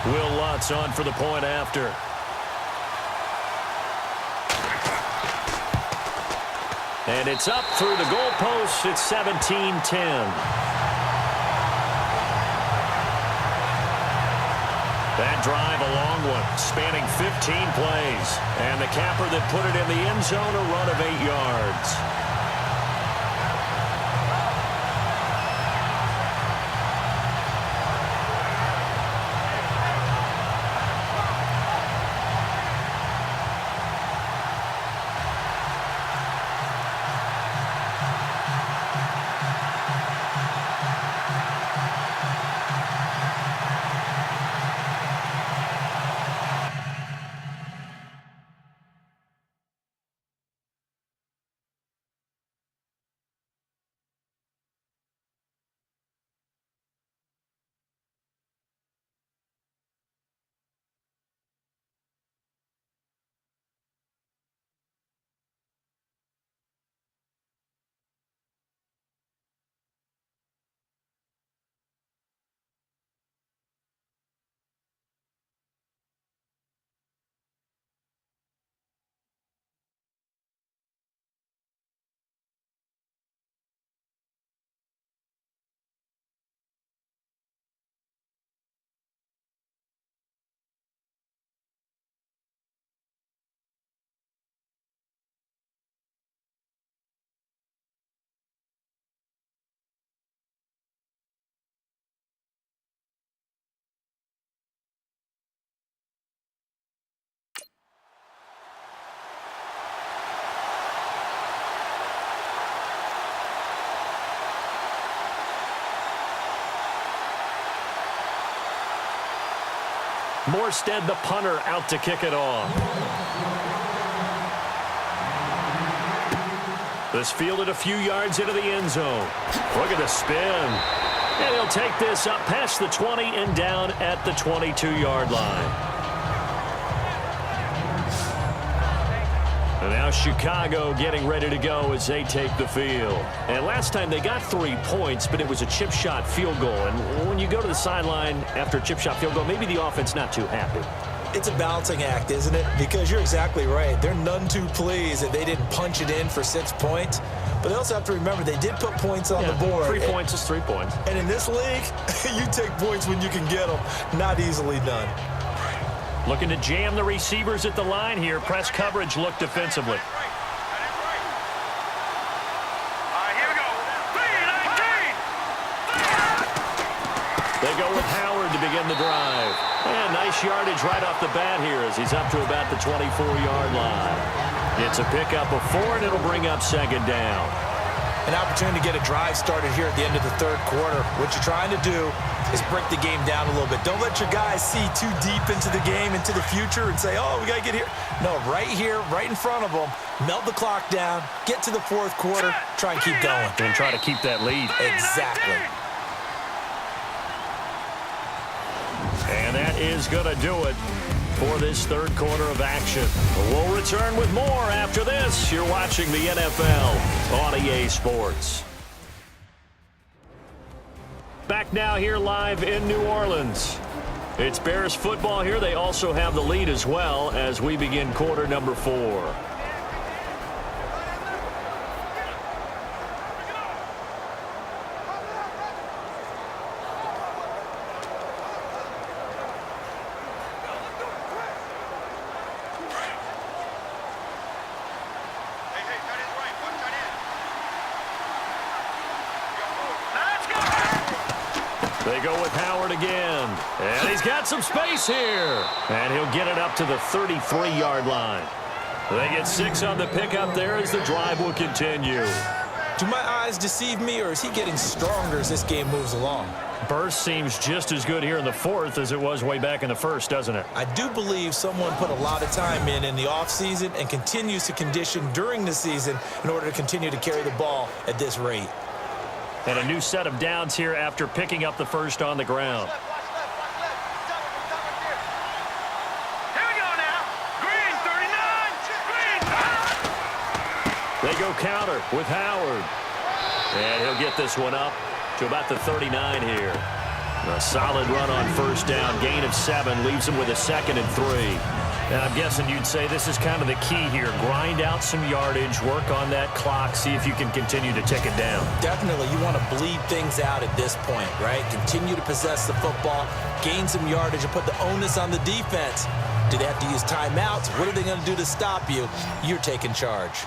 Will Lutz on for the point after. And it's up through the goalpost. It's 17-10. That drive, a long one, spanning 15 plays. And the capper that put it in the end zone, a run of 8 yards. Morstead, the punter, out to kick it off. This fielded a few yards into the end zone. Look at the spin. And he'll take this up past the 20 and down at the 22-yard line. And now Chicago getting ready to go as they take the field. And last time they got 3 points, but it was a chip shot field goal. And when you go to the sideline after a chip shot field goal, maybe the offense not too happy. It's a balancing act, isn't it? Because you're exactly right. They're none too pleased that they didn't punch it in for 6 points. But they also have to remember they did put points on the board. 3 points is 3 points. And in this league, you take points when you can get them. Not easily done. Looking to jam the receivers at the line here. Press coverage look defensively. They go with Howard to begin the drive. And nice yardage right off the bat here as he's up to about the 24-yard line. It's a pickup of 4, and it'll bring up second down. An opportunity to get a drive started here at the end of the third quarter. What you're trying to do is break the game down a little bit. Don't let your guys see too deep into the game, into the future, and say, oh, we got to get here. No, right here, right in front of them. Melt the clock down, get to the fourth quarter, try and keep going. And try to keep that lead. Exactly. And that is going to do it for this third quarter of action. We'll return with more after this. You're watching the NFL on EA Sports. Back now here live in New Orleans. It's Bears football here. They also have the lead as well as we begin quarter number 4. They go with Howard again. And he's got some space here. And he'll get it up to the 33-yard line. They get 6 on the pickup there as the drive will continue. Do my eyes deceive me, or is he getting stronger as this game moves along? Burst seems just as good here in the fourth as it was way back in the first, doesn't it? I do believe someone put a lot of time in the offseason and continues to condition during the season in order to continue to carry the ball at this rate. And a new set of downs here after picking up the first on the ground. Here we go now. Green, 39. Green. They go counter with Howard. And he'll get this one up to about the 39 here. A solid run on first down. Gain of 7 leaves him with a 2nd and 3. And I'm guessing you'd say this is kind of the key here. Grind out some yardage, work on that clock, see if you can continue to tick it down. Definitely, you want to bleed things out at this point, right? Continue to possess the football, gain some yardage, and put the onus on the defense. Do they have to use timeouts? What are they going to do to stop you? You're taking charge.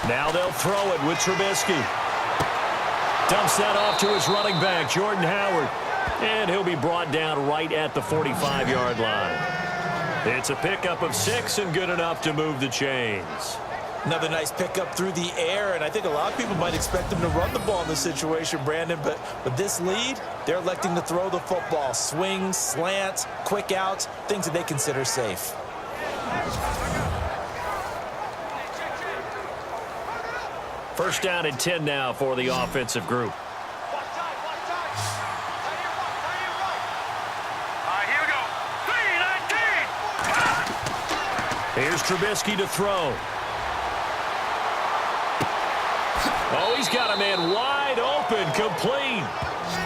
Now they'll throw it with Trubisky. Dumps that off to his running back, Jordan Howard. And he'll be brought down right at the 45-yard line. It's a pickup of 6 and good enough to move the chains. Another nice pickup through the air, and I think a lot of people might expect them to run the ball in this situation, Brandon, but with this lead, they're electing to throw the football. Swings, slants, quick outs, things that they consider safe. First down and 10 now for the offensive group. Here we go. 3-19. Here's Trubisky to throw. Oh, he's got a man wide open, complete.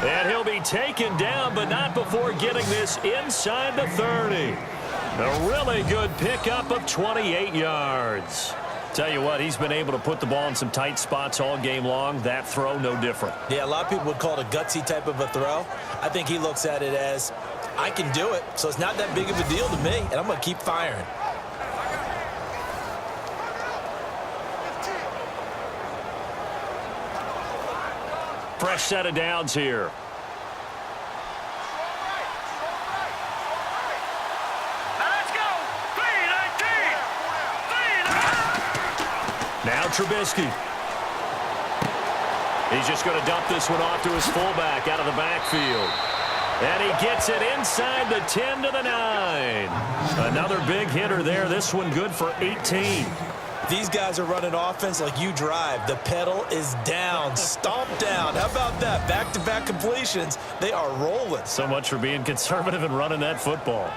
And he'll be taken down, but not before getting this inside the 30. A really good pickup of 28 yards. Tell you what, he's been able to put the ball in some tight spots all game long. That throw, no different. Yeah, a lot of people would call it a gutsy type of a throw. I think he looks at it as, I can do it, so it's not that big of a deal to me, and I'm going to keep firing. Fresh set of downs here. Now Trubisky. He's just going to dump this one off to his fullback out of the backfield. And he gets it inside the 10 to the 9. Another big hitter there. This one good for 18. These guys are running offense like you drive. The pedal is down, stomp down. How about that? Back-to-back completions. They are rolling. So much for being conservative and running that football.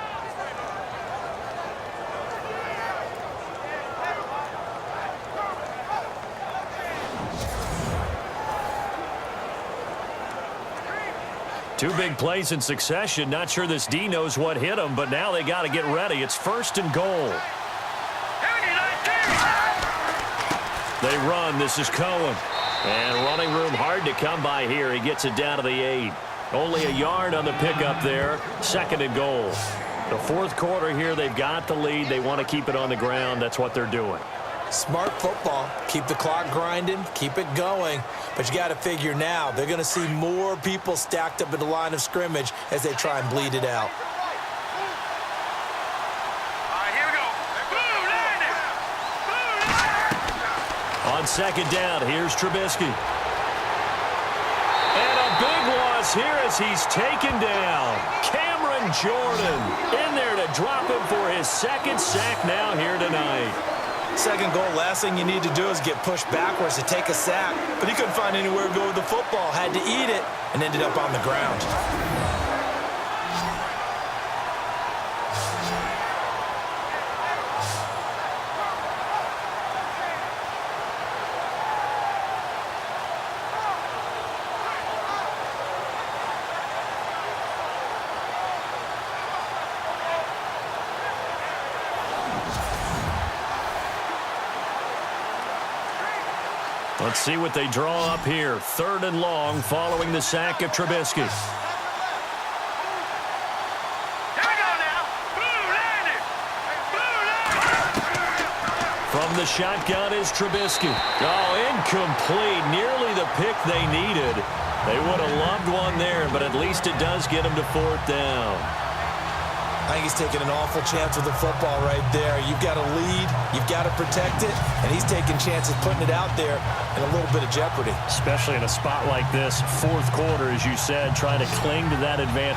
Two big plays in succession. Not sure this D knows what hit him, but now they got to get ready. It's 1st and goal. They run. This is Cohen. And running room hard to come by here. He gets it down to the 8. Only a yard on the pickup there. 2nd and goal. The 4th quarter here, they've got the lead. They want to keep it on the ground. That's what they're doing. Smart football. Keep the clock grinding. Keep it going. But you got to figure now, they're going to see more people stacked up at the line of scrimmage as they try and bleed it out. On 2nd down, here's Trubisky. And a big loss here as he's taken down. Cameron Jordan in there to drop him for his 2nd sack now here tonight. 2nd goal, last thing you need to do is get pushed backwards to take a sack. But he couldn't find anywhere to go with the football. Had to eat it and ended up on the ground. Let's see what they draw up here. 3rd and long following the sack of Trubisky. Here we go now. From the shotgun is Trubisky. Oh, incomplete. Nearly the pick they needed. They would have loved one there, but at least it does get them to 4th down. I think he's taking an awful chance with the football right there. You've got to lead, you've got to protect it, and he's taking chances putting it out there in a little bit of jeopardy. Especially in a spot like this, 4th quarter, as you said, trying to cling to that advantage.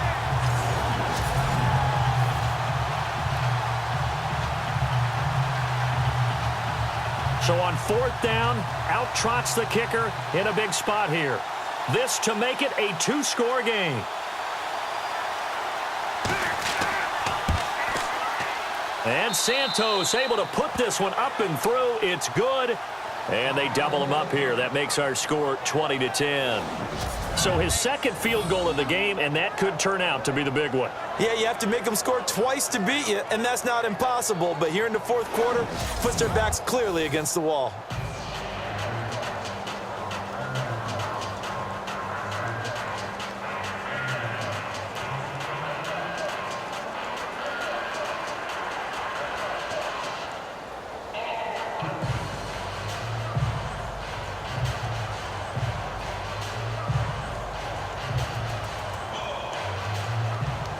So on 4th down, out trots the kicker in a big spot here. This to make it a 2-score game. And Santos able to put this one up and through. It's good. And they double him up here. That makes our score 20-10. So his 2nd field goal of the game, and that could turn out to be the big one. Yeah, you have to make them score twice to beat you, and that's not impossible. But here in the 4th quarter, puts their backs clearly against the wall.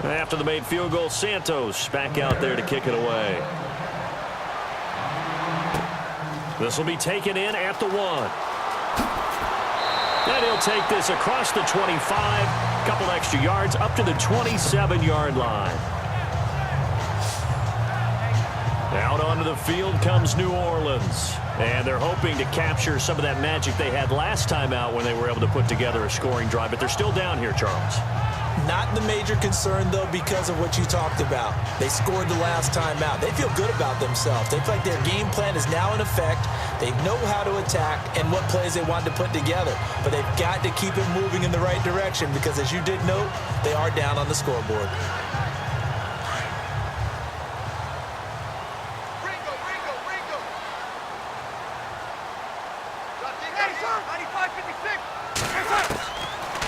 After the made field goal, Santos back out there to kick it away. This will be taken in at the 1. And he'll take this across the 25. Couple extra yards up to the 27-yard line. Out onto the field comes New Orleans. And they're hoping to capture some of that magic they had last time out when they were able to put together a scoring drive. But they're still down here, Charles. Not the major concern, though, because of what you talked about. They scored the last time out. They feel good about themselves. They feel like their game plan is now in effect. They know how to attack and what plays they want to put together. But they've got to keep it moving in the right direction because, as you did note, they are down on the scoreboard.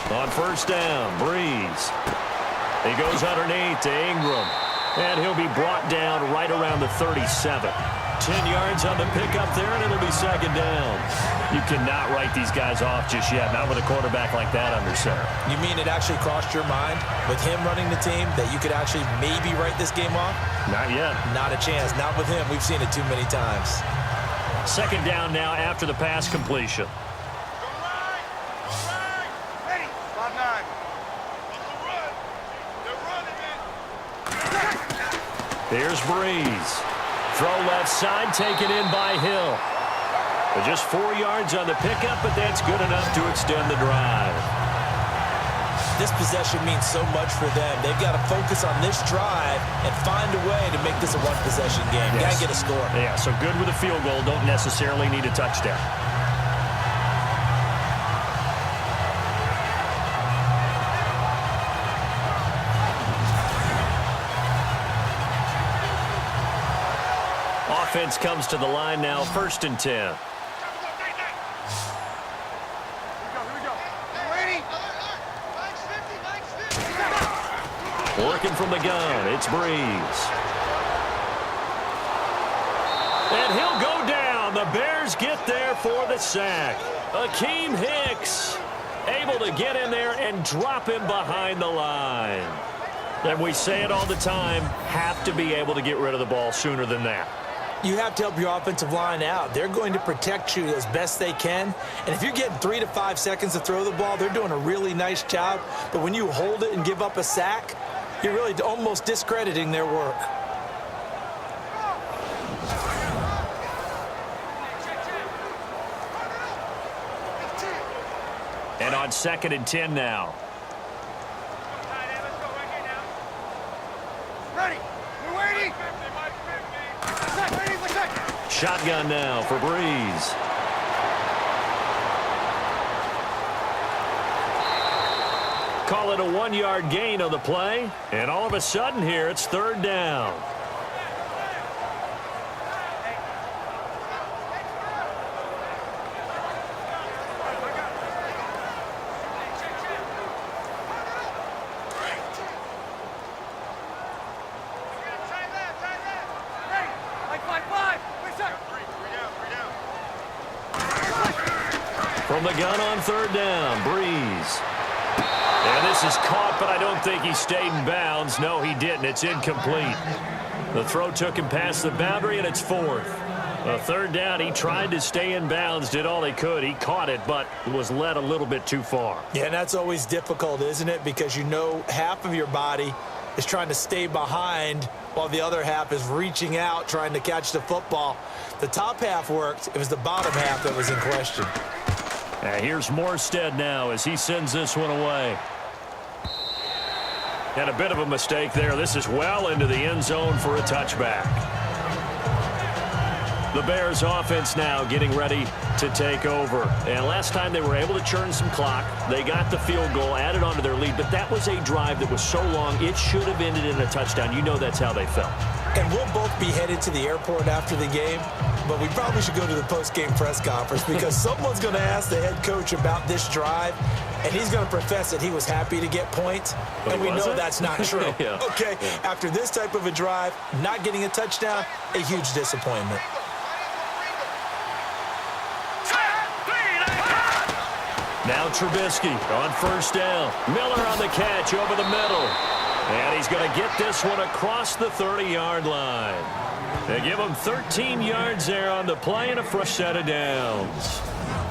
On 1st down, Breeze. He goes underneath to Ingram. And he'll be brought down right around the 37. 10 yards on the pickup there, and it'll be 2nd down. You cannot write these guys off just yet, not with a quarterback like that under center. You mean it actually crossed your mind with him running the team that you could actually maybe write this game off? Not yet. Not a chance. Not with him. We've seen it too many times. 2nd down now after the pass completion. Here's Breeze. Throw left side, taken in by Hill. But just 4 yards on the pickup, but that's good enough to extend the drive. This possession means so much for them. They've got to focus on this drive and find a way to make this a one-possession game. Yes. Got to get a score. Yeah, so good with a field goal. Don't necessarily need a touchdown. Offense comes to the line now, 1st and 10. Working from the gun, it's Breeze. And he'll go down. The Bears get there for the sack. Akeem Hicks able to get in there and drop him behind the line. And we say it all the time, have to be able to get rid of the ball sooner than that. You have to help your offensive line out. They're going to protect you as best they can. And if you're getting 3 to 5 seconds to throw the ball, they're doing a really nice job. But when you hold it and give up a sack, you're really almost discrediting their work. And on 2nd and 10 now. Shotgun now for Breeze. Call it a 1-yard gain on the play. And all of a sudden here, it's 3rd down. From the gun on 3rd down, Breeze. And this is caught, but I don't think he stayed in bounds. No, he didn't. It's incomplete. The throw took him past the boundary, and it's 4th. 3rd down, he tried to stay in bounds, did all he could. He caught it, but was led a little bit too far. Yeah, and that's always difficult, isn't it? Because you know half of your body is trying to stay behind while the other half is reaching out, trying to catch the football. The top half worked. It was the bottom half that was in question. Here's Morstead now as he sends this one away. And a bit of a mistake there. This is well into the end zone for a touchback. The Bears offense now getting ready to take over. And last time they were able to churn some clock. They got the field goal, added on to their lead. But that was a drive that was so long, it should have ended in a touchdown. You know that's how they felt. And we'll both be headed to the airport after the game. But we probably should go to the post-game press conference because someone's going to ask the head coach about this drive, and he's going to profess that he was happy to get points, and we know that's not true. Yeah. Okay, after this type of a drive, not getting a touchdown, a huge disappointment. Now Trubisky on 1st down. Miller on the catch over the middle. And he's going to get this one across the 30-yard line. They give him 13 yards there on the play and a fresh set of downs.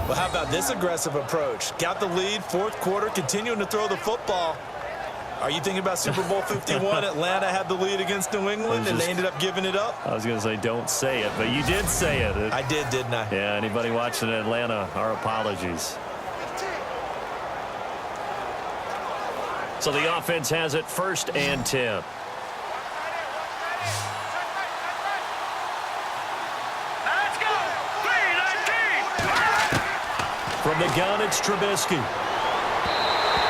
Well, how about this aggressive approach? Got the lead, 4th quarter, continuing to throw the football. Are you thinking about Super Bowl 51? Atlanta had the lead against New England, and they ended up giving it up? I was going to say don't say it, but you did say it. I did, didn't I? Yeah, anybody watching Atlanta, our apologies. So the offense has it 1st and 10. From the gun, it's Trubisky.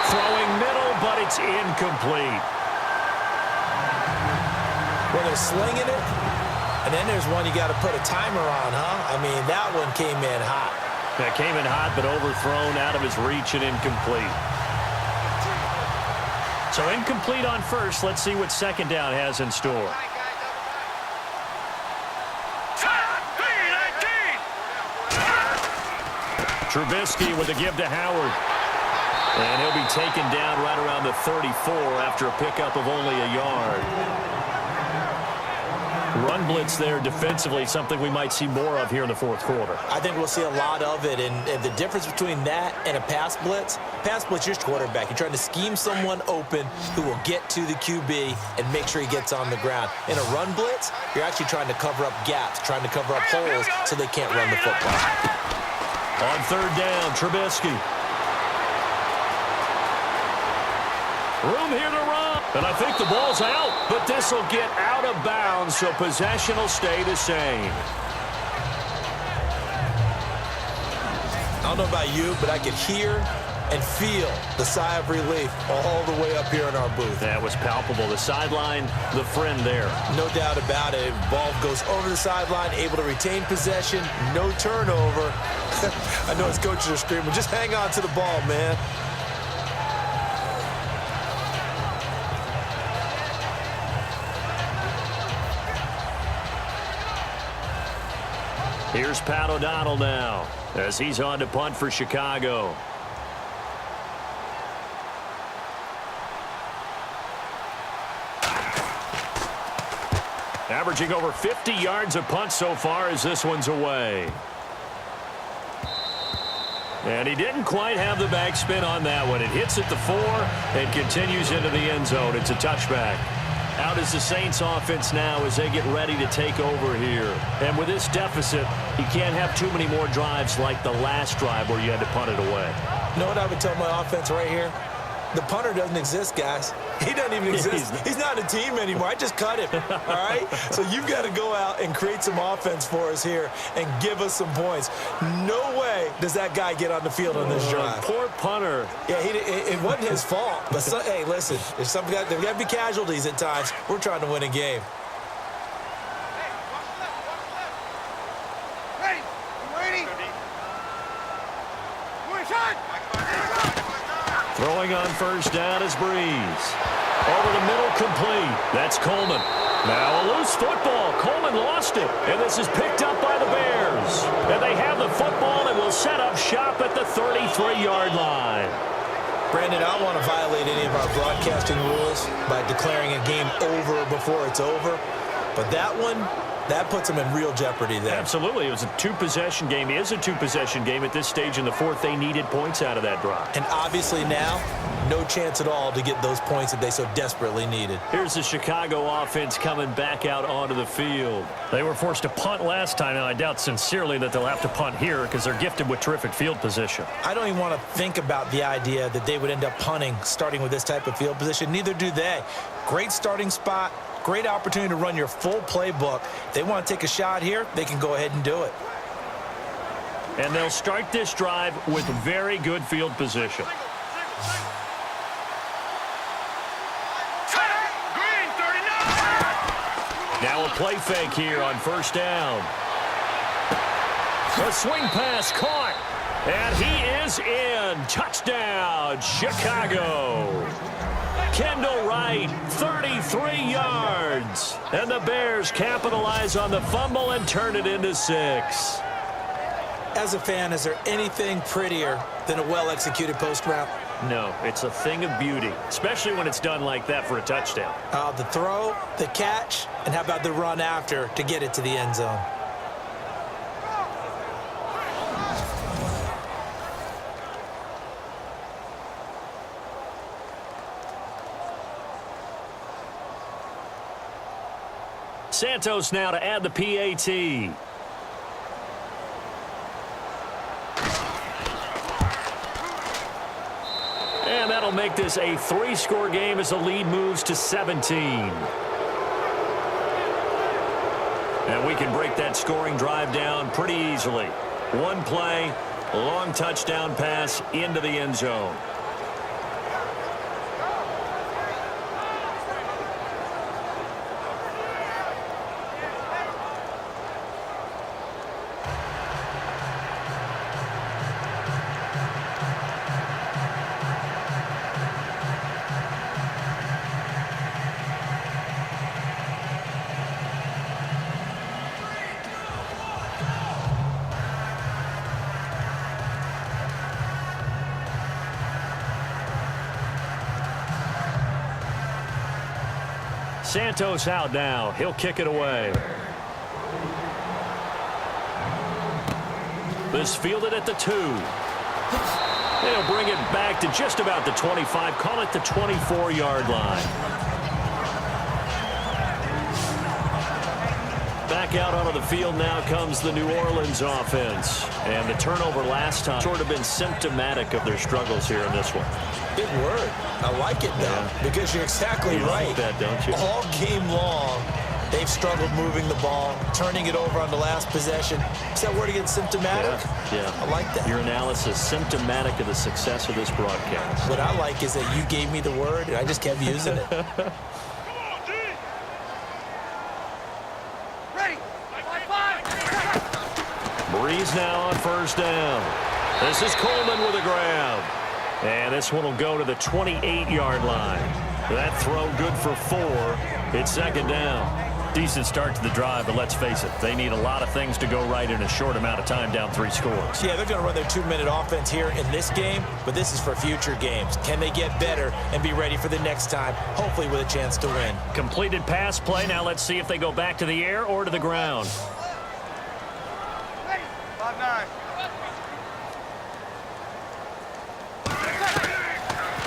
Throwing middle, but it's incomplete. Well, they're slinging it, and then there's one you got to put a timer on, huh? I mean, that one came in hot. That came in hot, but overthrown, out of his reach, and incomplete. So incomplete on 1st. Let's see what 2nd down has in store. Trubisky with a give to Howard. And he'll be taken down right around the 34 after a pickup of only a yard. Run blitz there defensively, something we might see more of here in the fourth quarter. I think we'll see a lot of it, and the difference between that and a pass blitz, your quarterback. You're trying to scheme someone open who will get to the QB and make sure he gets on the ground. In a run blitz, you're actually trying to cover up gaps, trying to cover up holes so they can't run the football. On third down, Trubisky. Room here to run. And I think the ball's out, but this will get out of bounds, so possession will stay the same. I don't know about you, but I could hear and feel the sigh of relief all the way up here in our booth. That was palpable. The sideline, the friend there. No doubt about it. Ball goes over the sideline, able to retain possession, no turnover. I know his coaches are screaming, just hang on to the ball, man. Here's Pat O'Donnell now as he's on to punt for Chicago. Averaging over 50 yards a punt so far as this one's away. And he didn't quite have the backspin on that one. It hits at the 4 and continues into the end zone. It's a touchback. Out is the Saints offense now as they get ready to take over here. And with this deficit, you can't have too many more drives like the last drive where you had to punt it away. You know what I would tell my offense right here? The punter doesn't exist, guys. He doesn't even exist. He's not a team anymore. I just cut him, all right? So you've got to go out and create some offense for us here and give us some points. No way does that guy get on the field on this drive. Poor punter. Yeah, it wasn't his fault. But, hey, listen, there's got to be casualties at times. We're trying to win a game. Ready? You ready? Throwing on first down is Breeze. Over the middle, complete. That's Coleman. Now a loose football. Coleman lost it. And this is picked up by the Bears. And they have the football and will set up shop at the 33-yard line. Brandon, I don't want to violate any of our broadcasting rules by declaring a game over before it's over. But that one, that puts them in real jeopardy there. Absolutely. It was a two-possession game. It is a two-possession game at this stage in the fourth. They needed points out of that drive. And obviously now, no chance at all to get those points that they so desperately needed. Here's the Chicago offense coming back out onto the field. They were forced to punt last time, and I doubt sincerely that they'll have to punt here because they're gifted with terrific field position. I don't even want to think about the idea that they would end up punting starting with this type of field position. Neither do they. Great starting spot. Great opportunity to run your full playbook. If they want to take a shot here, they can go ahead and do it. And they'll start this drive with very good field position. Green 39. Now a play fake here on first down. A swing pass caught. And he is in. Touchdown, Chicago. Kendall Wright, 33 yards. And the Bears capitalize on the fumble and turn it into 6. As a fan, is there anything prettier than a well-executed post route? No, it's a thing of beauty, especially when it's done like that for a touchdown. The throw, the catch, and how about the run after to get it to the end zone? Santos now to add the PAT. And that'll make this a 3-score game as the lead moves to 17. And we can break that scoring drive down pretty easily. One play, long touchdown pass into the end zone. Santos out now. He'll kick it away. This fielded at the 2. They'll bring it back to just about the 25. Call it the 24-yard line. Back out onto the field now comes the New Orleans offense. And the turnover last time sort of been symptomatic of their struggles here in this one. Big word. I like it, though, because you're exactly right. Like that, don't you? All game long, they've struggled moving the ball, turning it over on the last possession. Is that word again, symptomatic? Yeah. I like that. Your analysis, symptomatic of the success of this broadcast. What I like is that you gave me the word, and I just kept using it. Breeze now on first down. This is Coleman with a grab. And this one will go to the 28-yard line. That throw good for 4. It's second down. Decent start to the drive, but let's face it, they need a lot of things to go right in a short amount of time, down 3 scores. Yeah, they're going to run their 2-minute offense here in this game, but this is for future games. Can they get better and be ready for the next time, hopefully with a chance to win? Completed pass play. Now let's see if they go back to the air or to the ground.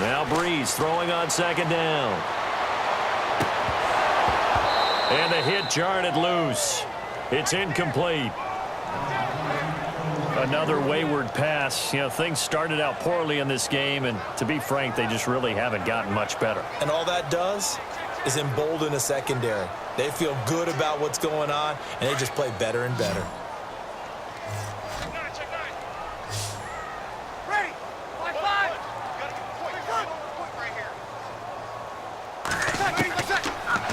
Now Breeze throwing on second down. And the hit jarred it loose. It's incomplete. Another wayward pass. You know, things started out poorly in this game, and to be frank, they just really haven't gotten much better. And all that does is embolden a secondary. They feel good about what's going on, and they just play better and better.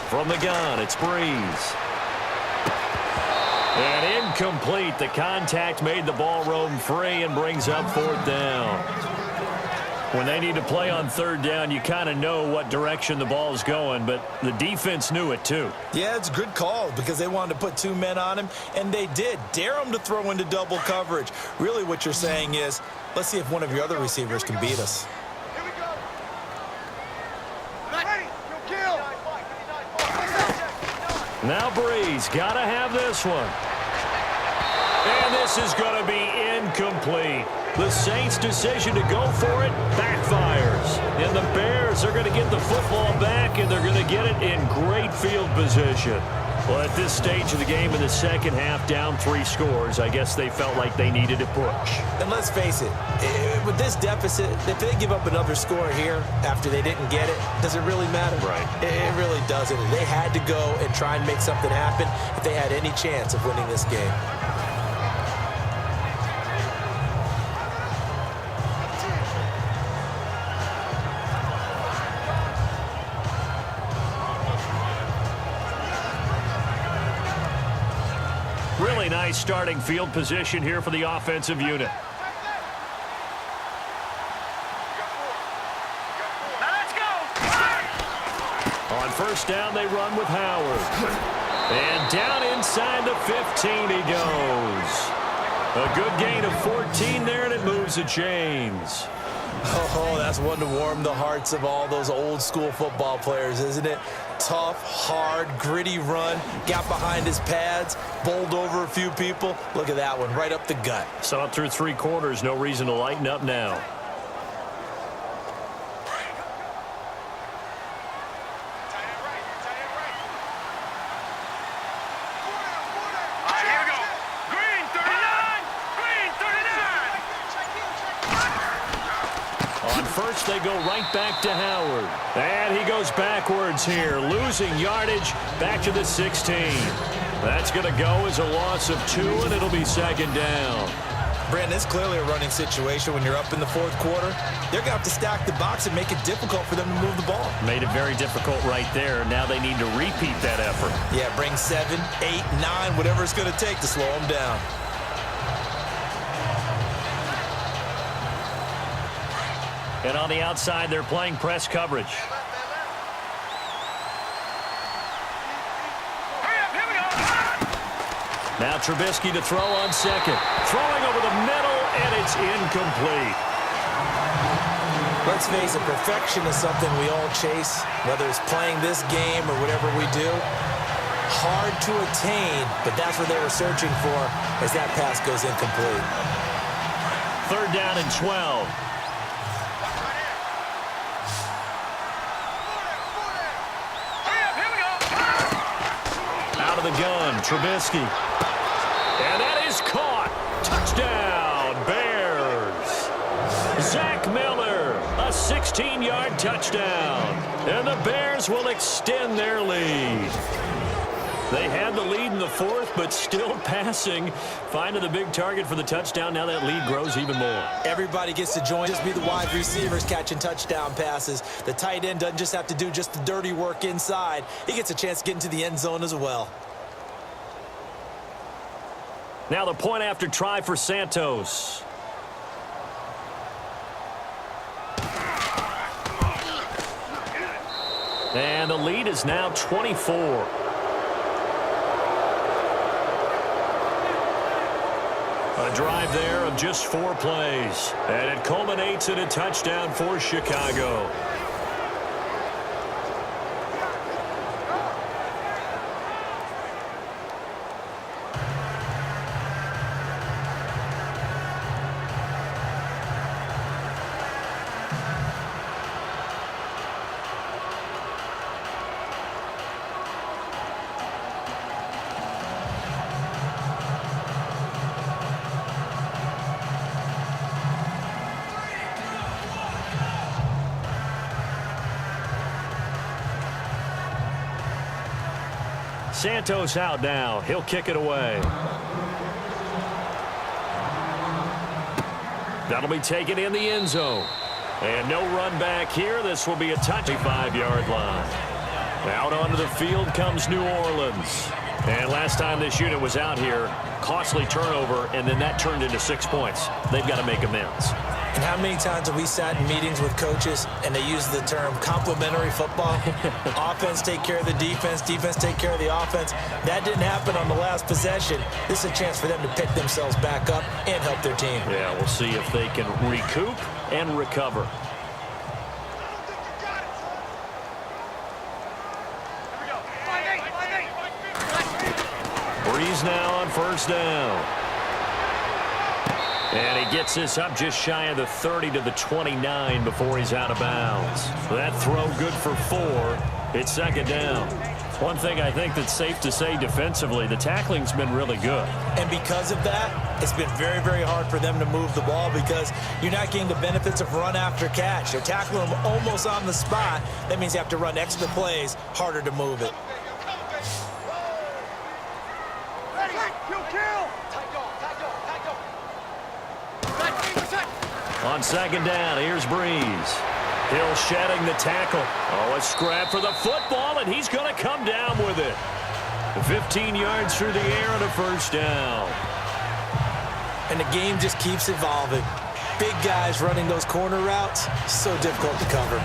From the gun, it's Breeze. And incomplete. The contact made the ball roam free and brings up 4th down. When they need to play on 3rd down, you kind of know what direction the ball's going, but the defense knew it too. Yeah, it's a good call because they wanted to put 2 men on him, and they did. Dare him to throw into double coverage. Really what you're saying is, let's see if one of your other receivers can beat us. Now Breeze, got to have this one. And this is going to be incomplete. The Saints' decision to go for it backfires. And the Bears are going to get the football back, and they're going to get it in great field position. Well, at this stage of the game in the second half, down 3 scores, I guess they felt like they needed to push. And let's face it, with this deficit, if they give up another score here after they didn't get it, does it really matter? Right. It really doesn't. They had to go and try and make something happen if they had any chance of winning this game. Really nice starting field position here for the offensive unit. Now let's go. On first down, they run with Howard. And down inside the 15 he goes. A good gain of 14 there, and it moves the chains. Oh, that's one to warm the hearts of all those old school football players, isn't it? Tough, hard, gritty run, got behind his pads, bowled over a few people. Look at that one, right up the gut. So up through 3 quarters, no reason to lighten up now. All right, here we go. Green 39. Green 39. On first, they go right back to Howard. And he goes backwards here, losing yardage back to the 16. That's going to go as a loss of 2, and it'll be second down. Brandon, it's clearly a running situation when you're up in the 4th quarter. They're going to have to stack the box and make it difficult for them to move the ball. Made it very difficult right there. Now they need to repeat that effort. Yeah, bring 7, 8, 9, whatever it's going to take to slow them down. And on the outside, they're playing press coverage. Hurry up, here we go. Now Trubisky to throw on second. Throwing over the middle, and it's incomplete. Let's face it, perfection is something we all chase, whether it's playing this game or whatever we do. Hard to attain, but that's what they were searching for as that pass goes incomplete. 3rd down and 12. Out of the gun, Trubisky. And that is caught. Touchdown, Bears. Zach Miller, a 16-yard touchdown. And the Bears will extend their lead. They had the lead in the 4th, but still passing. Finding the big target for the touchdown. Now that lead grows even more. Everybody gets to join. Just be the wide receivers catching touchdown passes. The tight end doesn't just have to do just the dirty work inside. He gets a chance to get into the end zone as well. Now the point after try for Santos. And the lead is now 24. A drive there of just 4 plays. And it culminates in a touchdown for Chicago. Santos out now. He'll kick it away. That'll be taken in the end zone. And no run back here. This will be a 25-yard line. Out onto the field comes New Orleans. And last time this unit was out here, costly turnover, and then that turned into 6 points. They've got to make amends. And how many times have we sat in meetings with coaches and they use the term complementary football? Offense take care of the defense, defense take care of the offense. That didn't happen on the last possession. This is a chance for them to pick themselves back up and help their team. Yeah, we'll see if they can recoup and recover. Breeze now on 1st down. And he gets this up just shy of the 30 to the 29 before he's out of bounds. That throw good for 4. It's 2nd down. One thing I think that's safe to say defensively, the tackling's been really good. And because of that, it's been very, very hard for them to move the ball because you're not getting the benefits of run after catch. They're tackling them almost on the spot. That means you have to run extra plays, harder to move it. On 2nd down, here's Breeze. Hill shedding the tackle. Oh, a scrap for the football, and he's going to come down with it. 15 yards through the air and a 1st down. And the game just keeps evolving. Big guys running those corner routes, so difficult to cover.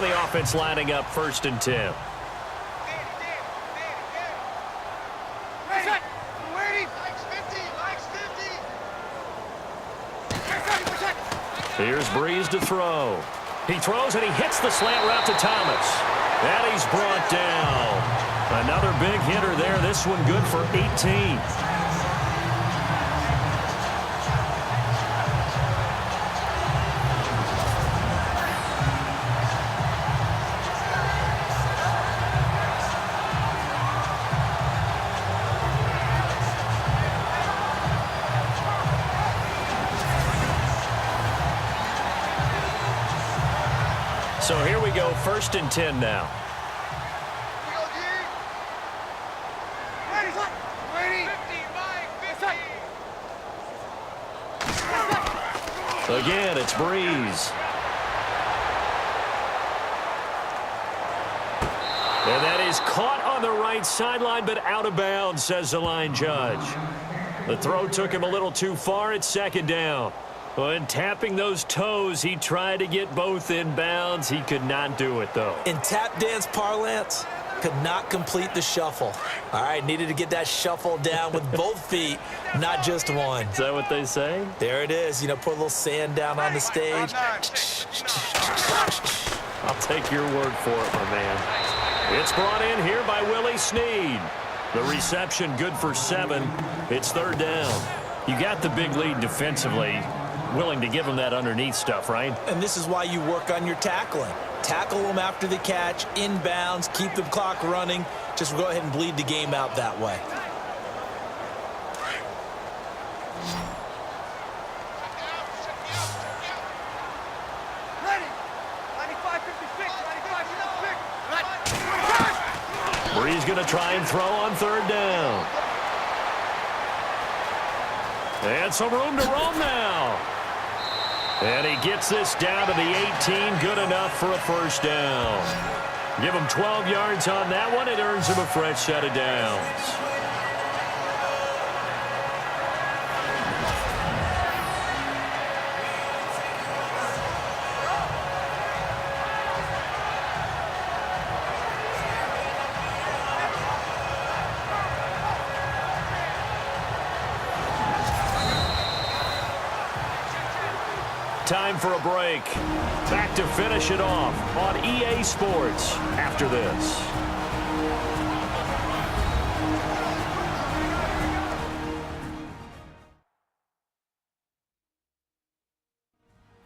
The offense lining up 1st and 10. Here's Breeze to throw. He throws and he hits the slant route to Thomas. And he's brought down. Another big hitter there. This one good for 18. So here we go, 1st and 10 now. Again, it's Breeze. And that is caught on the right sideline, but out of bounds, says the line judge. The throw took him a little too far. It's second down. When tapping those toes, he tried to get both in bounds. He could not do it, though. In tap dance parlance, could not complete the shuffle. All right, needed to get that shuffle down with both feet, not just one. Is that what they say? There it is. You know, put a little sand down on the stage. I'll take your word for it, my man. It's brought in here by Willie Snead. The reception good for 7. It's third down. You got the big lead defensively. Willing to give them that underneath stuff, right? And this is why you work on your tackling. Tackle them after the catch, inbounds, keep the clock running. Just go ahead and bleed the game out that way. Ready. 95-56. Bree's going to try and throw on third down. And some room to roam now. And he gets this down to the 18, good enough for a first down. Give him 12 yards on that one. It earns him a fresh set of downs. Time for a break. Back to finish it off on EA Sports after this.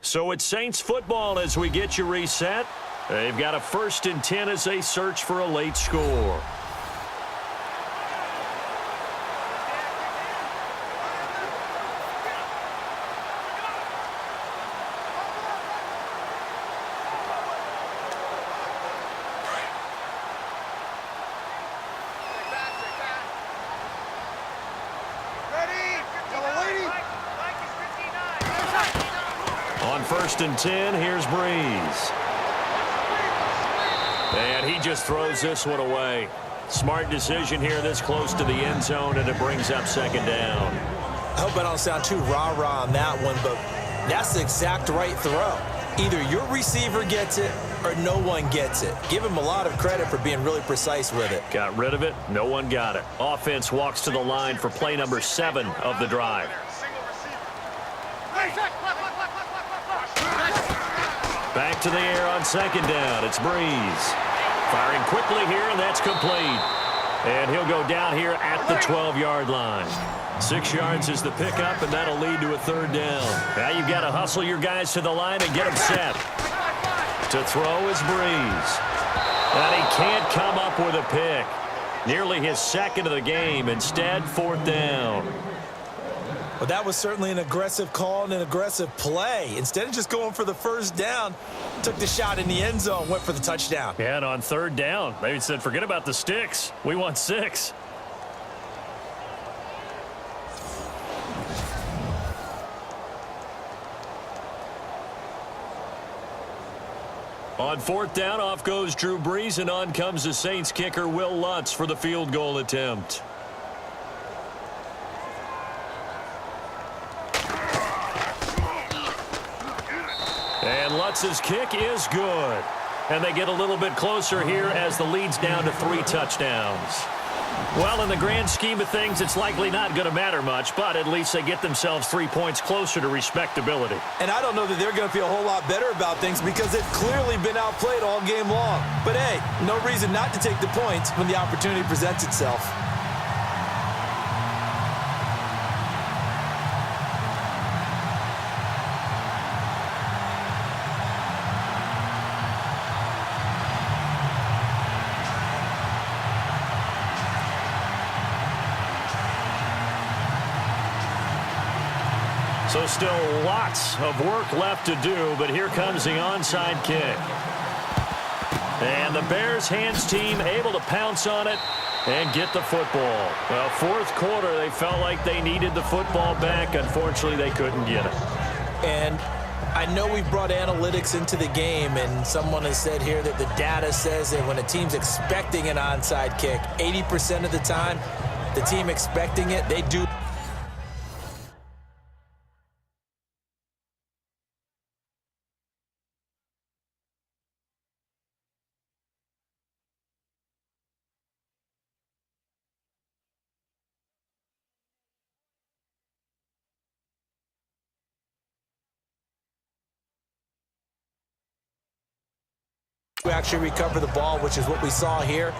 So it's Saints football as we get you reset. They've got a 1st and 10 as they search for a late score. On 1st and 10, here's Breeze. And he just throws this one away. Smart decision here this close to the end zone, and it brings up second down. I hope I don't sound too rah-rah on that one, but that's the exact right throw. Either your receiver gets it or no one gets it. Give him a lot of credit for being really precise with it. Got rid of it. No one got it. Offense walks to the line for play number 7 of the drive. Back to the air on second down. It's Breeze. Firing quickly here, and that's complete. And he'll go down here at the 12-yard line. 6 yards is the pickup, and that'll lead to a third down. Now you've got to hustle your guys to the line and get them set. To throw is Breeze. And he can't come up with a pick. Nearly his second of the game. Instead, 4th down. Well, that was certainly an aggressive call and an aggressive play. Instead of just going for the first down, took the shot in the end zone, went for the touchdown. Yeah, and on third down, they said, forget about the sticks. We want 6. On 4th down, off goes Drew Brees, and on comes the Saints kicker, Will Lutz, for the field goal attempt. And Lutz's kick is good. And they get a little bit closer here as the lead's down to 3 touchdowns. Well, in the grand scheme of things, it's likely not going to matter much, but at least they get themselves 3 points closer to respectability. And I don't know that they're going to feel a whole lot better about things because they've clearly been outplayed all game long. But, hey, no reason not to take the points when the opportunity presents itself. So still lots of work left to do, but here comes the onside kick. And the Bears hands team able to pounce on it and get the football. Well, 4th quarter, they felt like they needed the football back. Unfortunately, they couldn't get it. And I know we've brought analytics into the game, and someone has said here that the data says that when a team's expecting an onside kick, 80% of the time, the team expecting it, they do. to actually recover the ball, which is what we saw here.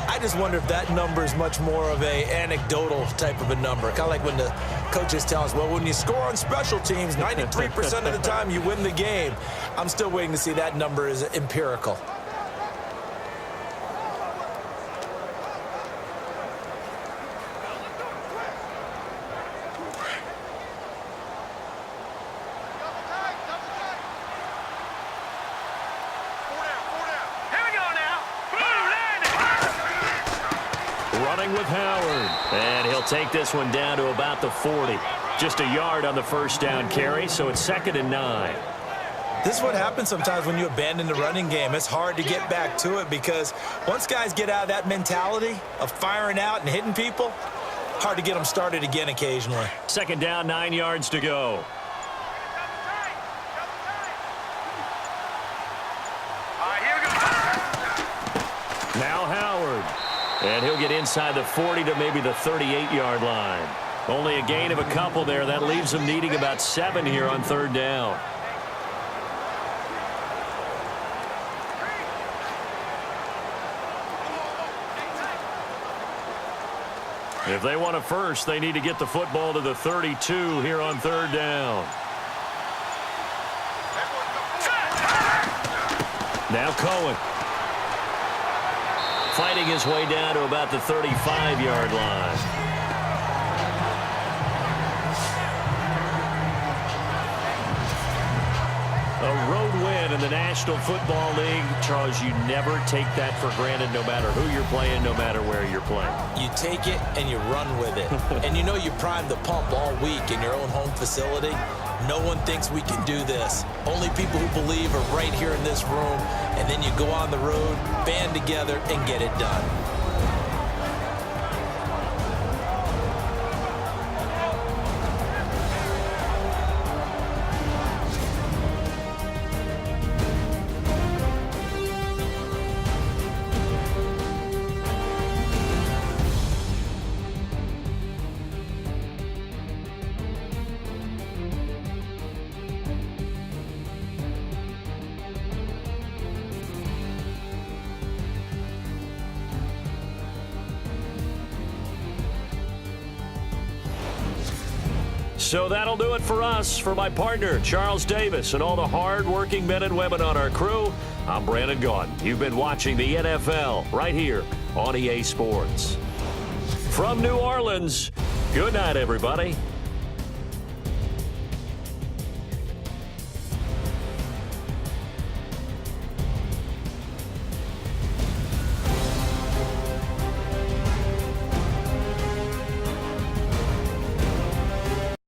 I just wonder if that number is much more of a anecdotal type of a number. Kind of like when the coaches tell us, well, when you score on special teams, 93% of the time you win the game. I'm still waiting to see that number is empirical. Running with Howard. And he'll take this one down to about the 40. Just a yard on the first down carry, so it's 2nd and 9. This is what happens sometimes when you abandon the running game. It's hard to get back to it because once guys get out of that mentality of firing out and hitting people, hard to get them started again occasionally. 2nd down, 9 yards to go. Now Howard. And he'll get inside the 40 to maybe the 38-yard line. Only a gain of a couple there. That leaves them needing about 7 here on 3rd down. If they want a first, they need to get the football to the 32 here on 3rd down. Now Cohen. Fighting his way down to about the 35-yard line. A road win in the National Football League. Charles, you never take that for granted no matter who you're playing, no matter where you're playing. You take it and you run with it. And you know you primed the pump all week in your own home facility. No one thinks we can do this. Only people who believe are right here in this room. And then you go on the road, band together, and get it done. So that'll do it for us. For my partner, Charles Davis, and all the hard-working men and women on our crew, I'm Brandon Gaudin. You've been watching the NFL right here on EA Sports. From New Orleans, good night, everybody.